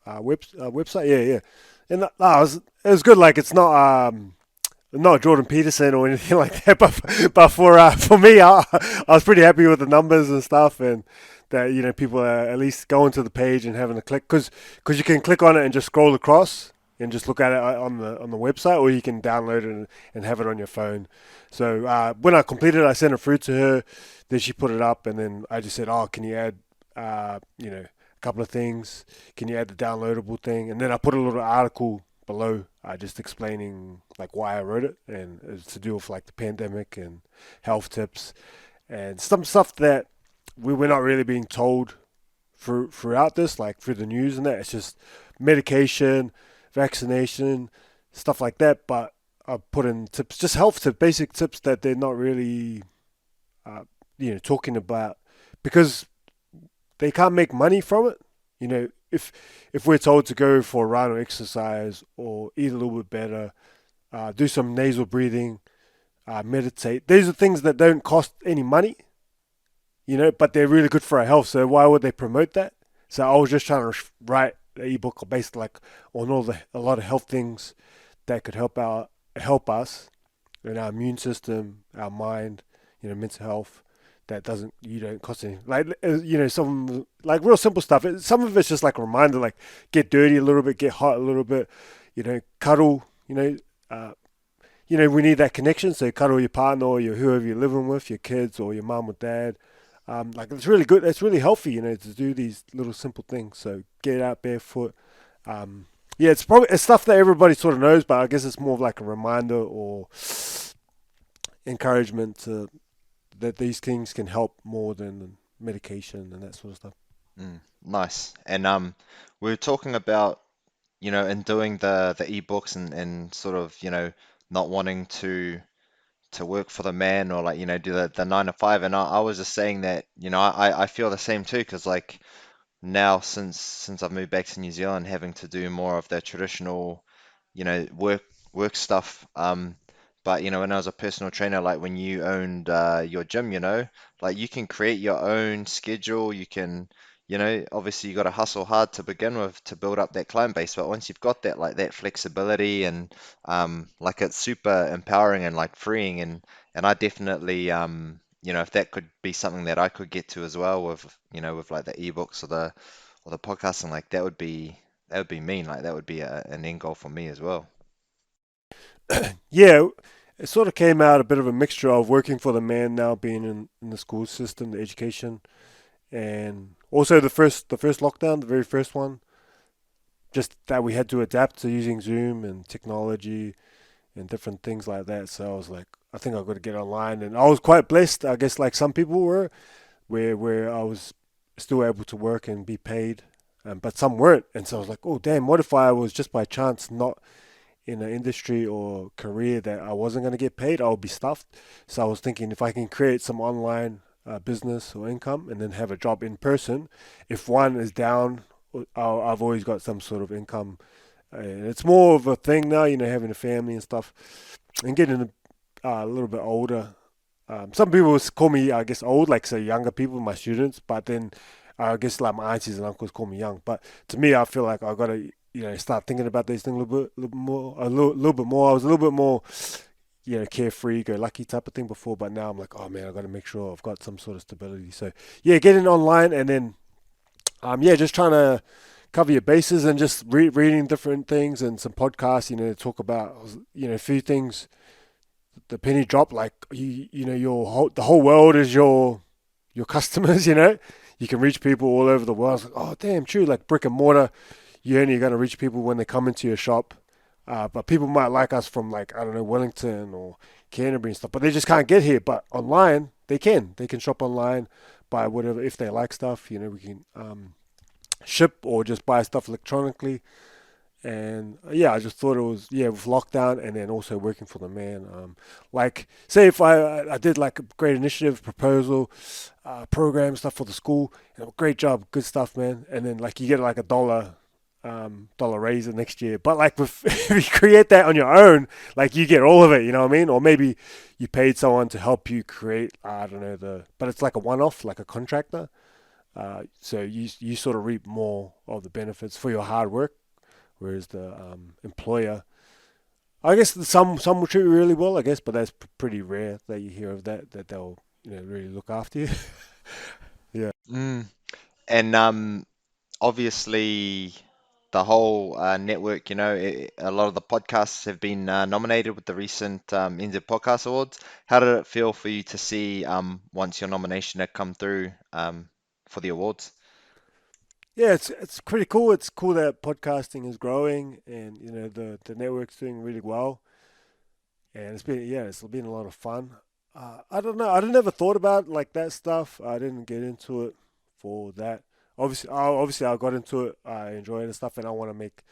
website. Yeah, yeah, and it was good. Like it's not Jordan Peterson or anything like that, but for me, I was pretty happy with the numbers and stuff, and that people are at least going to the page and having a click because you can click on it and just scroll across and just look at it on the website, or you can download it and have it on your phone. So when I completed it, I sent it through to her. Then she put it up, and then I just said, "Oh, can you add, a couple of things? Can you add the downloadable thing?" And then I put a little article below, just explaining like why I wrote it, and it's to do with like the pandemic and health tips and some stuff that we were not really being told throughout this, like through the news and that. It's just medication, vaccination, stuff like that. But I put in tips, just health tips, basic tips that they're not really, talking about because they can't make money from it. If we're told to go for a run or exercise or eat a little bit better, do some nasal breathing, meditate. These are things that don't cost any money, but they're really good for our health. So why would they promote that? So I was just trying to write an ebook based like on a lot of health things that could help us in our immune system, our mind, mental health. That doesn't you don't cost anything. Like some like real simple stuff. Some of it's just like a reminder, like get dirty a little bit, get hot a little bit, cuddle. We need that connection. So cuddle your partner or whoever you're living with, your kids or your mom or dad. Like it's really good. It's really healthy, to do these little simple things. So get out barefoot. Yeah, it's stuff that everybody sort of knows, but I guess it's more of like a reminder or encouragement that these things can help more than medication and that sort of stuff. Nice. And we were talking about, in doing the ebooks and sort of, not wanting to work for the man or like, do the 9 to 5. And I was just saying that, I feel the same too, because like now since I've moved back to New Zealand, having to do more of the traditional, work stuff. But when I was a personal trainer, like when you owned your gym, like you can create your own schedule. You can, obviously you got to hustle hard to begin with to build up that client base. But once you've got that, like that flexibility and like it's super empowering and like freeing. And I definitely if that could be something that I could get to as well with, with like the ebooks or the podcasting, like that would be mean. Like that would be an end goal for me as well. Yeah, it sort of came out a bit of a mixture of working for the man now, being in the school system, the education, and also the first lockdown, the very first one, just that we had to adapt to using Zoom and technology and different things like that. So I was like, I think I've got to get online, and I was quite blessed, I guess, like some people were, where I was still able to work and be paid, but some weren't, and so I was like, oh damn, what if I was just by chance not in an industry or career that I wasn't going to get paid, I would be stuffed. So I was thinking if I can create some online business or income and then have a job in person, if one is down, I've always got some sort of income. And it's more of a thing now, having a family and stuff and getting a little bit older. Some people call me, I guess, old, like say younger people, my students, but then I guess like my aunties and uncles call me young. But to me, I feel like I got to start thinking about these things a little bit more. I was a little bit more, carefree, go lucky type of thing before, but now I'm like, oh man, I got to make sure I've got some sort of stability. So yeah, getting online and then, yeah, just trying to cover your bases and just reading different things and some podcasts, talk about, a few things. The penny drop, like the whole world is your customers. You can reach people all over the world. I was like, oh damn, true. Like brick and mortar, you're only going to reach people when they come into your shop. But people might like us from like, I don't know, Wellington or Canterbury and stuff, but they just can't get here. But online, they can. They can shop online, buy whatever if they like stuff. We can ship or just buy stuff electronically. And yeah, I just thought it was, yeah, with lockdown and then also working for the man. Like say if I did like a great initiative proposal, program stuff for the school, great job, good stuff, man. And then like you get like a dollar raise the next year. But like if you create that on your own, like you get all of it, you know what I mean? Or maybe you paid someone to help you create, I don't know, but it's like a one-off, like a contractor. So you sort of reap more of the benefits for your hard work, whereas the employer, I guess some will treat you really well, I guess, but that's pretty rare that you hear of that they'll really look after you. Yeah. Mm. And obviously the whole network, a lot of the podcasts have been nominated with the recent NZ Podcast Awards. How did it feel for you to see once your nomination had come through for the awards? Yeah, it's pretty cool. It's cool that podcasting is growing and the network's doing really well. And it's been a lot of fun. I don't know. I never thought about like that stuff. I didn't get into it for that. Obviously, I got into it. I enjoy it and stuff, and I want to make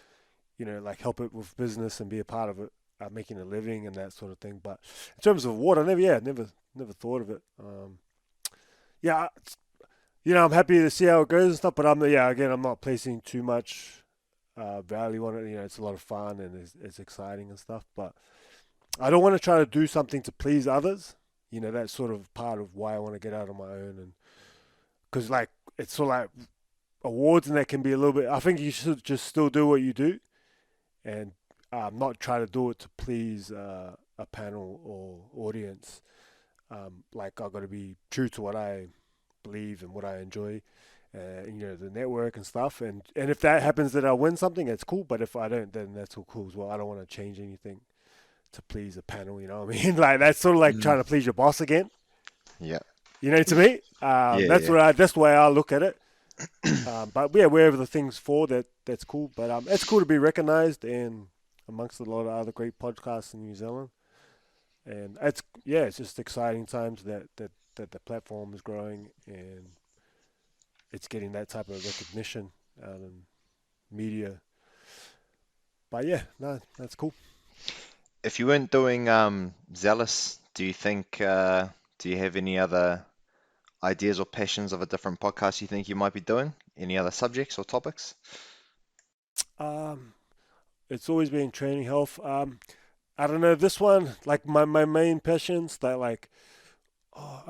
like help it with business and be a part of it, making a living and that sort of thing. But in terms of what, never thought of it. Yeah, I'm happy to see how it goes and stuff. But I'm not placing too much value on it. It's a lot of fun and it's exciting and stuff, but I don't want to try to do something to please others. That's sort of part of why I want to get out on my own, and because like it's sort of like awards and that can be a little bit. I think you should just still do what you do, and not try to do it to please a panel or audience. Like I've got to be true to what I believe and what I enjoy, the network and stuff. And if that happens that I win something, that's cool. But if I don't, then that's all cool as well. I don't want to change anything to please a panel. You know what I mean? Like that's sort of like Mm, trying to please your boss again. yeah. To me, Yeah, that's yeah. that's the way I look at it. But yeah, wherever the thing's for, that's cool. But it's cool to be recognised and amongst a lot of other great podcasts in New Zealand. And it's just exciting times that the platform is growing and it's getting that type of recognition out in media. But yeah, no, that's cool. If you weren't doing Zealous, do you think do you have any other ideas or passions of a different podcast you think you might be doing? Any other subjects or topics? Um, it's always been training health. I don't know this one. Like my main passions that like oh,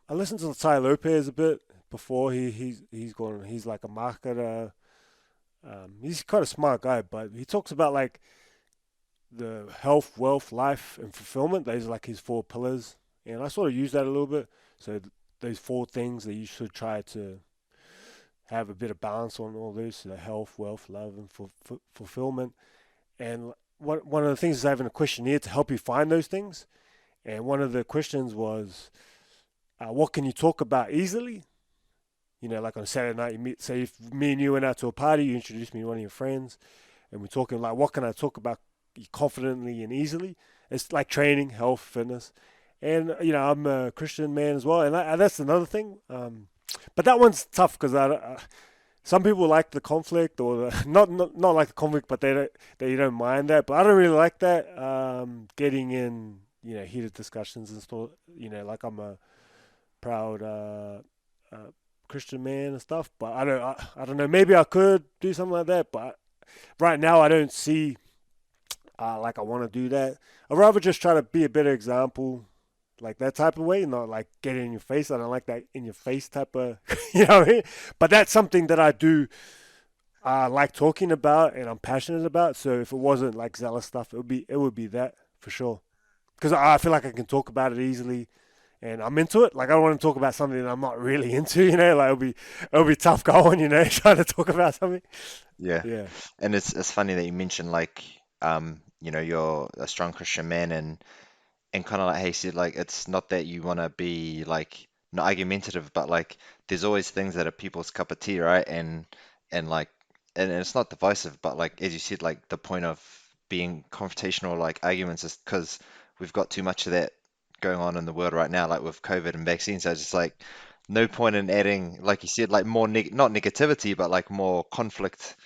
I listened to Ty Lopez a bit before he's like a marketer. He's quite a smart guy, but he talks about like the health, wealth, life, and fulfillment. Those are like his four pillars, and I sort of use that a little bit. So those four things that you should try to have a bit of balance on all those: so the health, wealth, love, and fulfillment. And one of the things is having a questionnaire to help you find those things. And one of the questions was, what can you talk about easily? Like on a Saturday night, you meet. Say if me and you went out to a party, you introduced me to one of your friends, and we're talking like, what can I talk about confidently and easily? It's like training, health, fitness, and I'm a Christian man as well, and that's another thing. But that one's tough because some people like the conflict or the, not like the conflict, but they don't mind that. But I don't really like that. Getting in heated discussions and stuff. Like I'm a proud Christian man and stuff. But I don't know. Maybe I could do something like that. But right now I don't see like I want to do that. I'd rather just try to be a better example, like that type of way, not like get in your face. I don't like that in your face type of, you know what I mean? But that's something that I do like talking about and I'm passionate about. So if it wasn't like zealous stuff, it would be that for sure. Because I feel like I can talk about it easily, and I'm into it. Like I don't want to talk about something that I'm not really into. Like it'll be tough going. Trying to talk about something. Yeah. Yeah. And it's funny that you mentioned like you're a strong Christian man and kind of like how you said like it's not that you want to be like not argumentative, but like there's always things that are people's cup of tea, right? And like and it's not divisive, but like as you said, like the point of being confrontational, like arguments, is because we've got too much of that going on in the world right now, like with COVID and vaccines. So it's just like no point in adding, like you said, like more not negativity, but like more conflict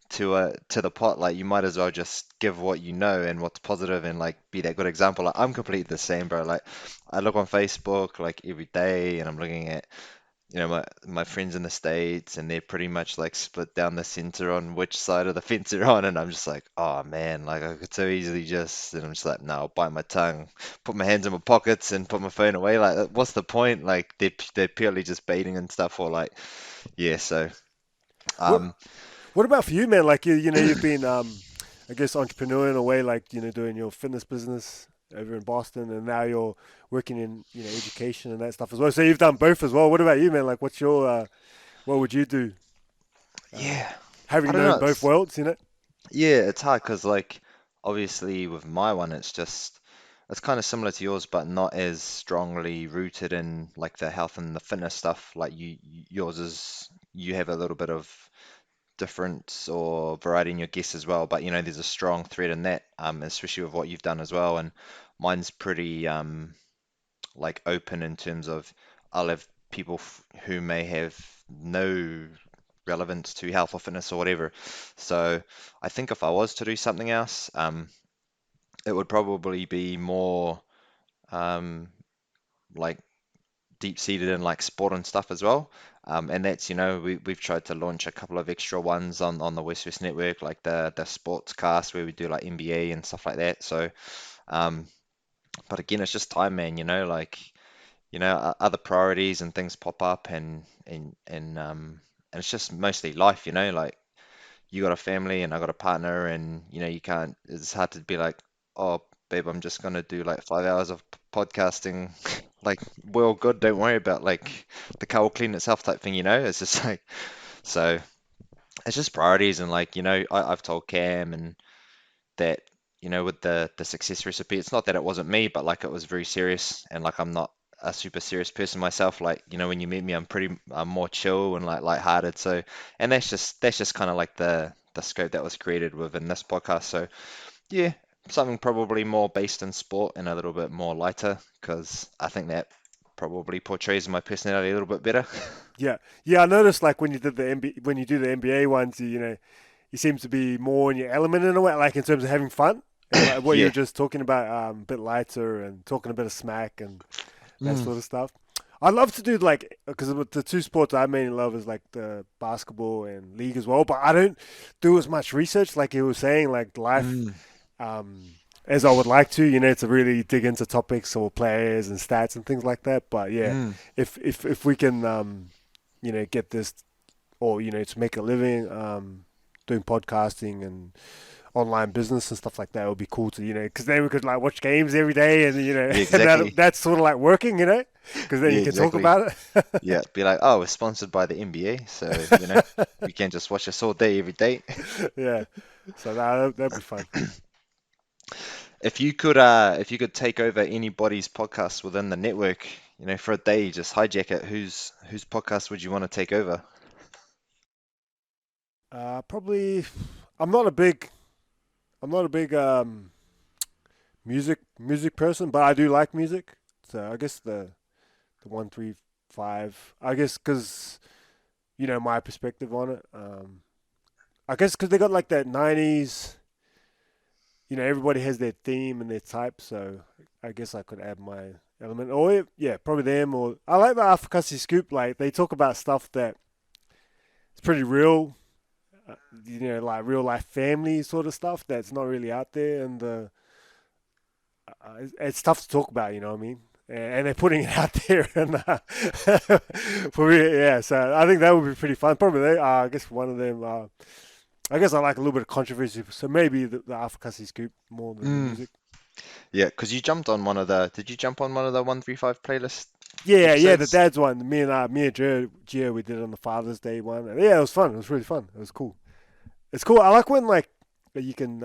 to the pot. Like you might as well just give what you know and what's positive and like be that good example. Like I'm completely the same, bro. Like I look on Facebook like every day and I'm looking at my friends in the States and they're pretty much like split down the center on which side of the fence they're on, and I'm just like, oh man, like I could so easily just, and I'm just like, no, I'll bite my tongue, put my hands in my pockets and put my phone away. Like what's the point? Like they're purely just baiting and stuff, or like yeah. So What um What about for you, man? Like you've been, I guess, entrepreneur in a way, like doing your fitness business over in Boston, and now you're working in education and that stuff as well. So you've done both as well. What about you, man? Like, what would you do, uh, yeah. I having don't known know. both worlds? Yeah, it's hard because like obviously with my one it's just it's kind of similar to yours but not as strongly rooted in like the health and the fitness stuff. Like yours is you have a little bit of difference or variety in your guests as well, but there's a strong thread in that, especially with what you've done as well. And mine's pretty like open in terms of I'll have people who may have no relevance to health or fitness or whatever. So I think if I was to do something else, it would probably be more um, like deep-seated in like sport and stuff as well. And that's, we've tried to launch a couple of extra ones on the WesWes Network, like the sports cast where we do like NBA and stuff like that. So, um, but again, it's just time, man, like, other priorities and things pop up and it's just mostly life, like you got a family and I got a partner, and you can't. It's hard to be like, oh, babe, I'm just gonna do like 5 hours of podcasting. Like, we're all good. Don't worry about like the car will clean itself type thing. It's just like so. It's just priorities, and like I've told Cam and that with the success recipe, it's not that it wasn't me, but like it was very serious, and like I'm not a super serious person myself. Like when you meet me, I'm more chill and like lighthearted. So, and that's just kind of like the scope that was created within this podcast. So yeah, something probably more based in sport and a little bit more lighter, because I think that probably portrays my personality a little bit better. Yeah, yeah. I noticed like when you did the when you do the NBA ones, you seem to be more in your element in a way, like in terms of having fun and like what you were Yeah. just talking about, a bit lighter and talking a bit of smack and that Mm. sort of stuff. I love to do like because the two sports I mainly love is like the basketball and league as well, but I don't do as much research like you were saying, like life, Mm. um, as I would like to, to really dig into topics or players and stats and things like that. But yeah, Mm. if we can, get this or to make a living, doing podcasting and online business and stuff like that would be cool to because then we could like watch games every day and Yeah, and exactly. that's sort of like working because then Yeah, you can talk exactly. about it. Yeah, be like, oh, we're sponsored by the NBA, so we can just watch us all day, every day. Yeah, so that'd be fun. If you could take over anybody's podcast within the network, for a day, just hijack it. Whose podcast would you want to take over? Probably I'm not a big I'm not a big music person, but I do like music. So I guess the 135. I guess because my perspective on it. I guess because they got like that 90s. Everybody has their theme and their type, so I guess I could add my element. Or yeah, probably them. Or I like the Afakasi Scoop. Like they talk about stuff that it's pretty real. Like real life family sort of stuff that's not really out there, and it's tough to talk about. You know what I mean? And they're putting it out there, and for me, yeah. So I think that would be pretty fun. Probably they. I guess one of them. I guess I like a little bit of controversy, so maybe the Afakasi Scoop more than the Mm. music. Yeah, because you jumped on one of the. Did you jump on one of the 135 playlist Yeah, yeah, the episodes? dad's one. Me and Gio, we did it on the Father's Day one. And yeah, it was fun. It was really fun. It was cool. It's cool. I like when like you can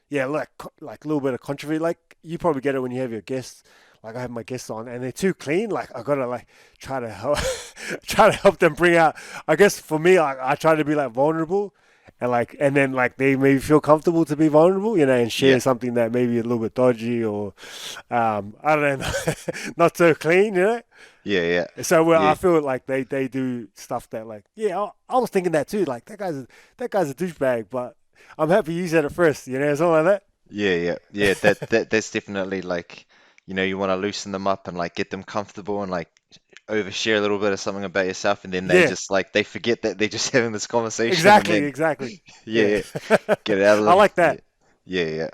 yeah, like a little bit of controversy. Like you probably get it when you have your guests. Like I have my guests on, and they're too clean. Like I gotta like try to help, try to help them bring out. I guess for me, I try to be like vulnerable, and then like they maybe feel comfortable to be vulnerable, and Yeah, share something that maybe a little bit dodgy or, I don't know, not so clean. yeah, yeah, So well, yeah, I feel like they do stuff that like yeah, I was thinking that too. Like that guy's a douchebag, but I'm happy you said it first. Something like that. yeah, yeah, yeah. That's definitely like, you want to loosen them up and like get them comfortable and like overshare a little bit of something about yourself, and then they Yeah, just like they forget that they're just having this conversation, and exactly, then exactly. yeah, Yeah, yeah, get it out of I them. like Yeah, that. yeah, yeah.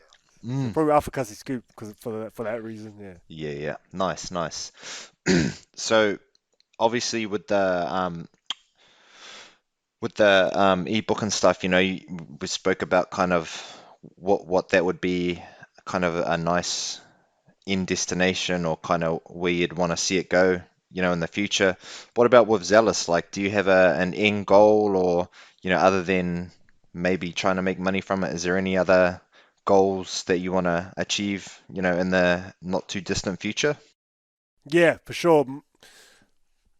So Mm. probably Alpha Cussi Scoop because for that reason. Yeah. Yeah, yeah. Nice, nice. So obviously with the ebook and stuff, we spoke about kind of what that would be, kind of a nice end destination, or kind of where you'd want to see it go, in the future. What about with Zealous? Like, do you have an end goal, or, other than maybe trying to make money from it, is there any other goals that you want to achieve, in the not too distant future? Yeah, for sure.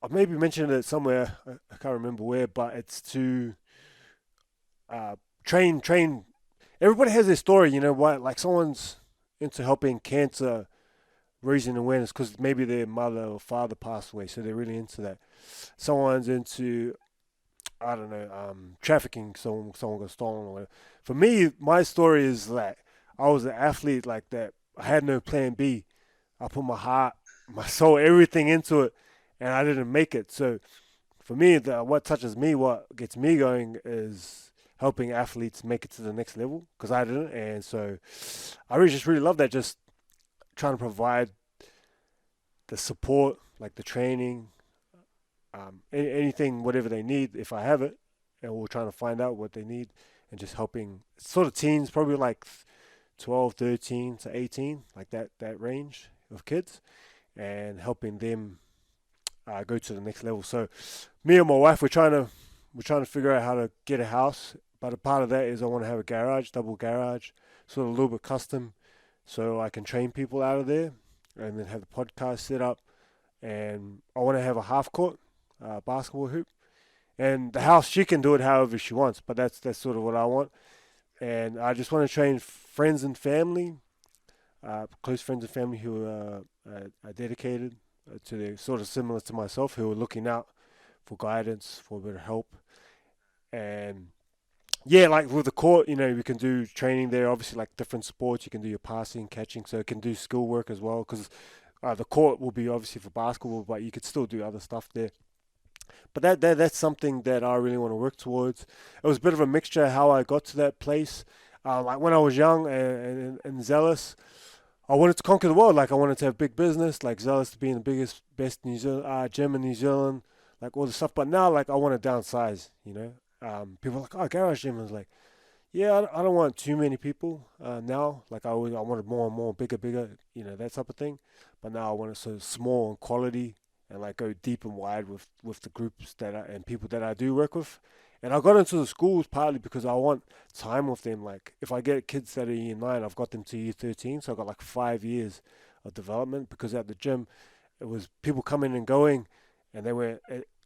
I maybe mentioned it somewhere. I can't remember where, but it's to train. Everybody has their story. You know what? Like someone's into helping cancer, raising awareness because maybe their mother or father passed away, so they're really into that. Someone's into I don't know, trafficking. Someone got stolen or whatever. For me, my story is that I was an athlete like that. I had no plan B. I put my heart, my soul, everything into it, and I didn't make it. So for me, what touches me, what gets me going, is helping athletes make it to the next level because I didn't, and so I just really love that. Just trying to provide the support, like the training, anything, whatever they need, if I have it, and we're trying to find out what they need and just helping sort of teens, probably like 12, 13 to 18, like that range of kids, and helping them go to the next level. So me and my wife, we're trying to figure out how to get a house. But a part of that is I want to have a garage, double garage, sort of a little bit custom, so I can train people out of there, and then have the podcast set up. And I want to have a half court basketball hoop. And the house, she can do it however she wants, but that's sort of what I want. And I just want to train friends and family, close friends and family who are dedicated to the sort of similar to myself, who are looking out for guidance, for a bit of help. And yeah, like with the court, we can do training there. Obviously, like different sports, you can do your passing, catching, so it can do skill work as well. Because the court will be obviously for basketball, but you could still do other stuff there. But that's something that I really want to work towards. It was a bit of a mixture how I got to that place. Like when I was young and zealous, I wanted to conquer the world. Like I wanted to have big business, like Zealous to be in the biggest, best New Zealand gym in New Zealand, like all the stuff. But now, like I want to downsize. People are like, oh, garage gym. I was like, yeah, I don't want too many people now. Like I wanted more and more, bigger, bigger, that type of thing. But now I want it so small and quality, and like go deep and wide with the groups and people that I do work with. And I got into the schools partly because I want time with them. Like if I get kids that are year 9, I've got them to year 13, so I got like 5 years of development. Because at the gym, it was people coming and going, and they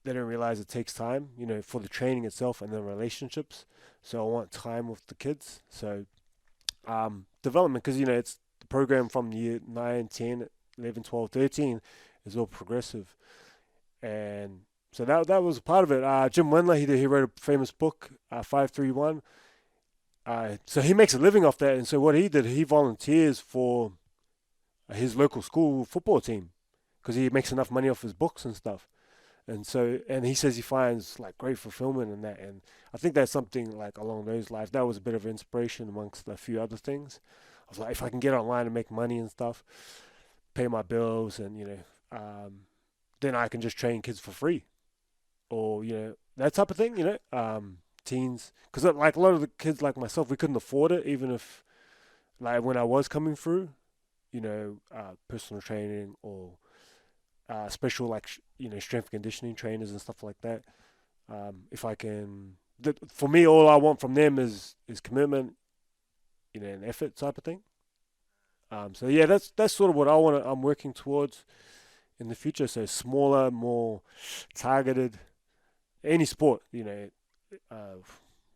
didn't realize it takes time, for the training itself and the relationships. So I want time with the kids. So development, because it's the program from year 9, 10, 11, 12, 13 is all progressive. And so that was part of it. Jim Wendler, he wrote a famous book, 531. So he makes a living off that. And so what he did, he volunteers for his local school football team because he makes enough money off his books and stuff. And he says he finds like great fulfillment in that. And I think that's something like along those lines. That was a bit of inspiration amongst a few other things. I was like, if I can get online and make money and stuff, pay my bills, and then I can just train kids for free, or that type of thing. Teens, because like a lot of the kids like myself, we couldn't afford it, even if like when I was coming through, personal training or special like strength conditioning trainers and stuff like that. If I can, for me, all I want from them is commitment, and effort type of thing. So yeah, that's sort of what I'm working towards in the future. So smaller, more targeted, any sport, Uh,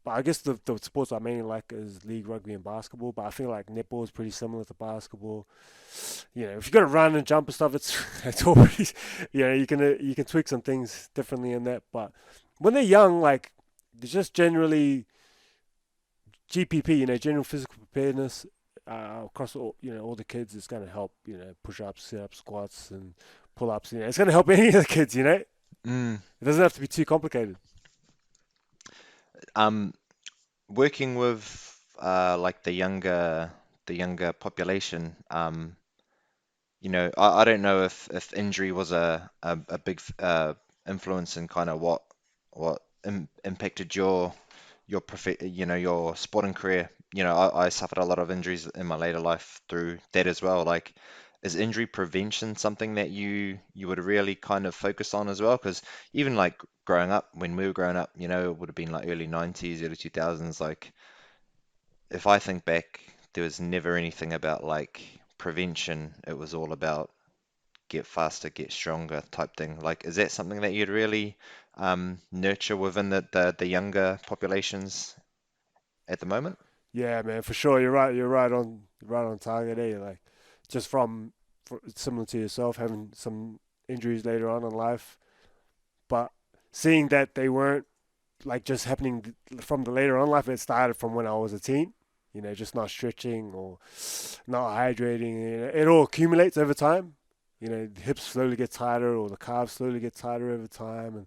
but I guess the sports I mainly like is league rugby and basketball. But I feel like netball is pretty similar to basketball. If you got to run and jump and stuff, it's all pretty. You can tweak some things differently in that. But when they're young, like there's just generally GPP, general physical preparedness across all the kids. It's gonna help. Push ups, sit ups, squats, and pull ups. It's gonna help any of the kids. Mm. It doesn't have to be too complicated. Um, Working with like the younger population, I don't know if injury was a big influence in kind of what impacted your sporting career. I suffered a lot of injuries in my later life through that as well. Like, is injury prevention something that you would really kind of focus on as well? Because even like growing up, when we were growing up, it would have been like early 90s, early 2000s. Like, if I think back, there was never anything about like prevention. It was all about get faster, get stronger type thing. Like, is that something that you'd really nurture within the younger populations at the moment? Yeah, man, for sure. You're right. You're right on target. Like, just similar to yourself, having some injuries later on in life, but seeing that they weren't like just happening from the later on life. It started from when I was a teen. Just not stretching or not hydrating. It all accumulates over time. The hips slowly get tighter, or the calves slowly get tighter over time, and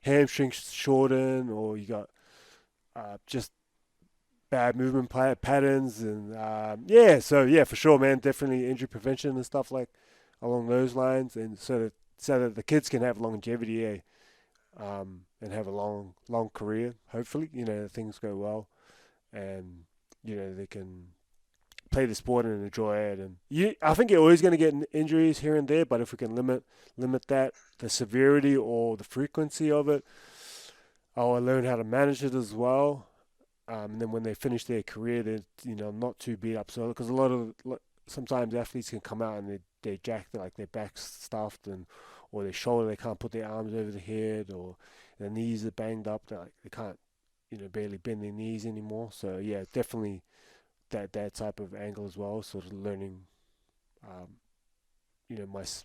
hamstrings shorten, or you got just bad movement patterns, and yeah, so yeah, for sure, man, definitely injury prevention and stuff like along those lines, and so that the kids can have longevity, and and have a long career. Hopefully, things go well, and they can play the sport and enjoy it. And I think you're always going to get injuries here and there, but if we can limit that, the severity or the frequency of it, I'll learn how to manage it as well. And then when they finish their career, they're not too beat up. So because sometimes athletes can come out and they jack their back's stuffed and or their shoulder, they can't put their arms over the head, or their knees are banged up. They can't barely bend their knees anymore. So yeah, definitely that type of angle as well. Sort of learning,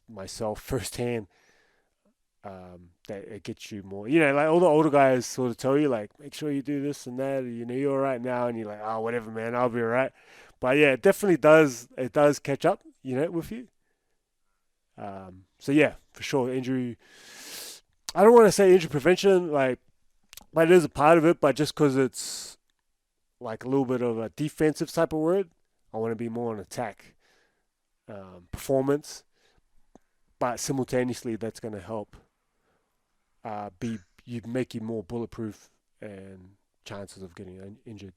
myself firsthand. That it gets you more. Like all the older guys sort of tell you, like, make sure you do this and that. You're all right now, and you're like, oh, whatever, man, I'll be all right. But yeah, it definitely does. It does catch up, with you. So yeah, for sure, injury. I don't want to say injury prevention, but it is a part of it. But just because it's like a little bit of a defensive type of word, I want to be more on attack, performance. But simultaneously, that's going to help. You make you more bulletproof and chances of getting injured.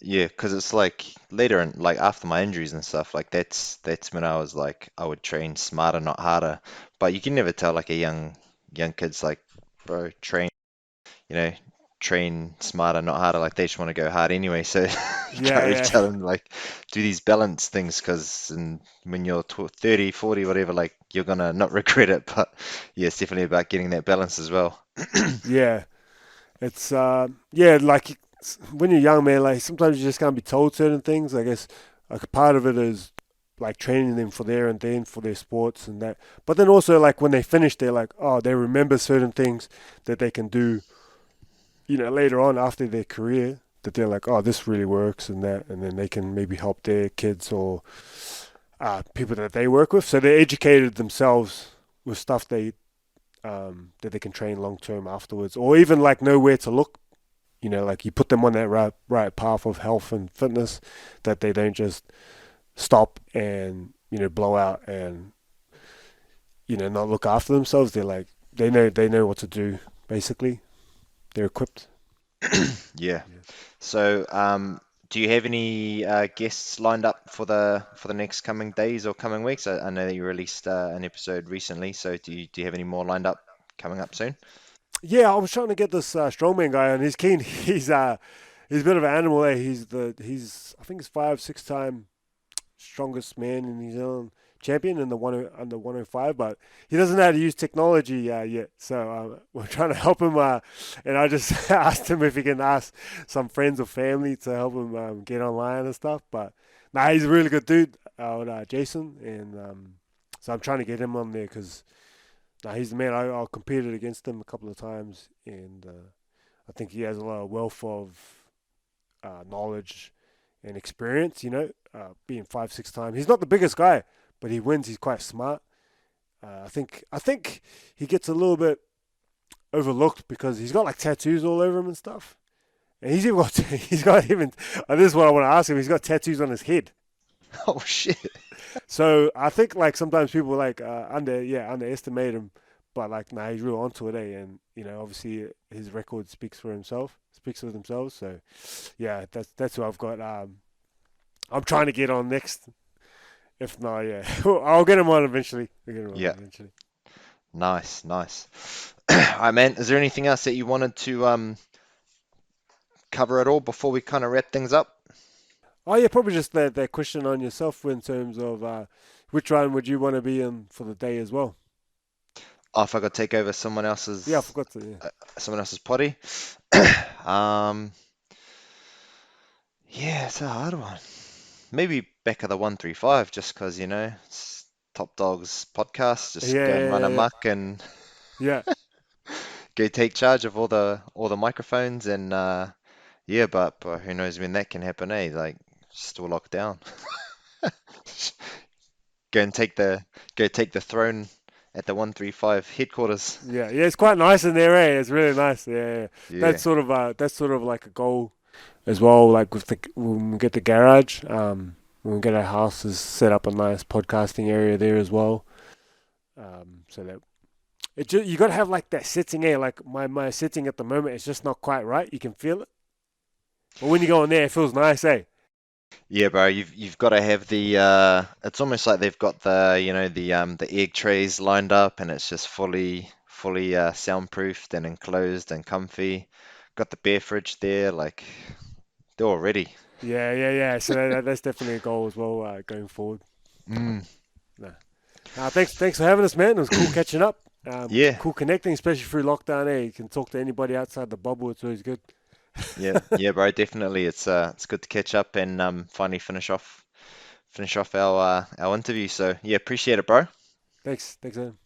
Yeah, because it's like later in like after my injuries and stuff, like that's when I was like I would train smarter, not harder. But you can never tell like a young kid's like, bro, you know, train smarter, not harder. Like they just want to go hard anyway. So you can't really Yeah, tell them like do these balance things because when you're 30, 40, whatever, like you're gonna not regret it. But yeah, it's definitely about getting that balance as well. yeah. It's like when you're young, man. Like sometimes you just can't be told certain things. I guess like a part of it is like training them for there and then for their sports and that. But then also like when they finish, they're like, oh, they remember certain things that they can do, later on after their career. That they're like, oh, this really works and that, and then they can maybe help their kids or people that they work with. So they educated themselves with stuff that they can train long term afterwards, or even like know where to look. Like you put them on that right path of health and fitness, that they don't just stop and blow out and not look after themselves. They're like they know what to do. Basically, they're equipped. Yeah. Yeah. So, do you have any guests lined up for the next coming days or coming weeks? I know that you released an episode recently, so do you have any more lined up coming up soon? Yeah, I was trying to get this strongman guy, and he's keen. He's a bit of an animal. He's I think he's 5, 6 time strongest man in New Zealand, champion in the under 105, but he doesn't know how to use technology yet. So we're trying to help him. And I just asked him if he can ask some friends or family to help him get online and stuff. But nah, he's a really good dude, Jason, and so I'm trying to get him on there because he's the man. I competed against him a couple of times, and I think he has a lot of wealth of knowledge and experience. Being 5, 6 times, he's not the biggest guy, but he wins. He's quite smart. I think he gets a little bit overlooked because he's got like tattoos all over him and stuff. And he's got even. This is what I want to ask him. He's got tattoos on his head. Oh shit. So I think like sometimes people like underestimate him, but like nah, he's real onto it, eh? And obviously his record speaks for themselves. So yeah, that's who I've got. I'm trying to get on next. If not, yeah, I'll get him on eventually. I'll get him on Yeah. eventually. Nice, nice. All right, man. Is there anything else that you wanted to cover at all before we kind of wrap things up? Oh yeah, probably just that question on yourself in terms of which one would you want to be in for the day as well. Oh, if I could take over Yeah, I forgot to. Yeah. someone else's potty. Um, yeah, it's a hard one. Maybe back of the 135, just because, it's Top Dog's podcast. Yeah, Just go and run yeah, yeah, amok and yeah. go take charge of all the microphones and yeah, but who knows when that can happen, eh? Like still locked down. Go and take the throne at the 135 headquarters. Yeah. It's quite nice in there, eh? It's really nice. Yeah, yeah. Yeah, That's sort of like a goal as well. Like when we get the garage, when we get our houses set up a nice podcasting area there as well. So that You gotta have like that setting, like my setting at the moment is just not quite right. You can feel it, but when you go in there, it feels nice, eh? Yeah, bro, you've got to have the it's almost like they've got the the egg trays lined up and it's just fully soundproofed and enclosed and comfy. Got the beer fridge there, like they're all ready. Yeah. So that's definitely a goal as well going forward. Mm, No. Thanks for having us, man. It was cool catching up. yeah, Cool connecting, especially through lockdown. Eh? You can talk to anybody outside the bubble. It's always good. yeah, bro, definitely. It's good to catch up and finally finish off our interview. So yeah, appreciate it, bro. Thanks, man.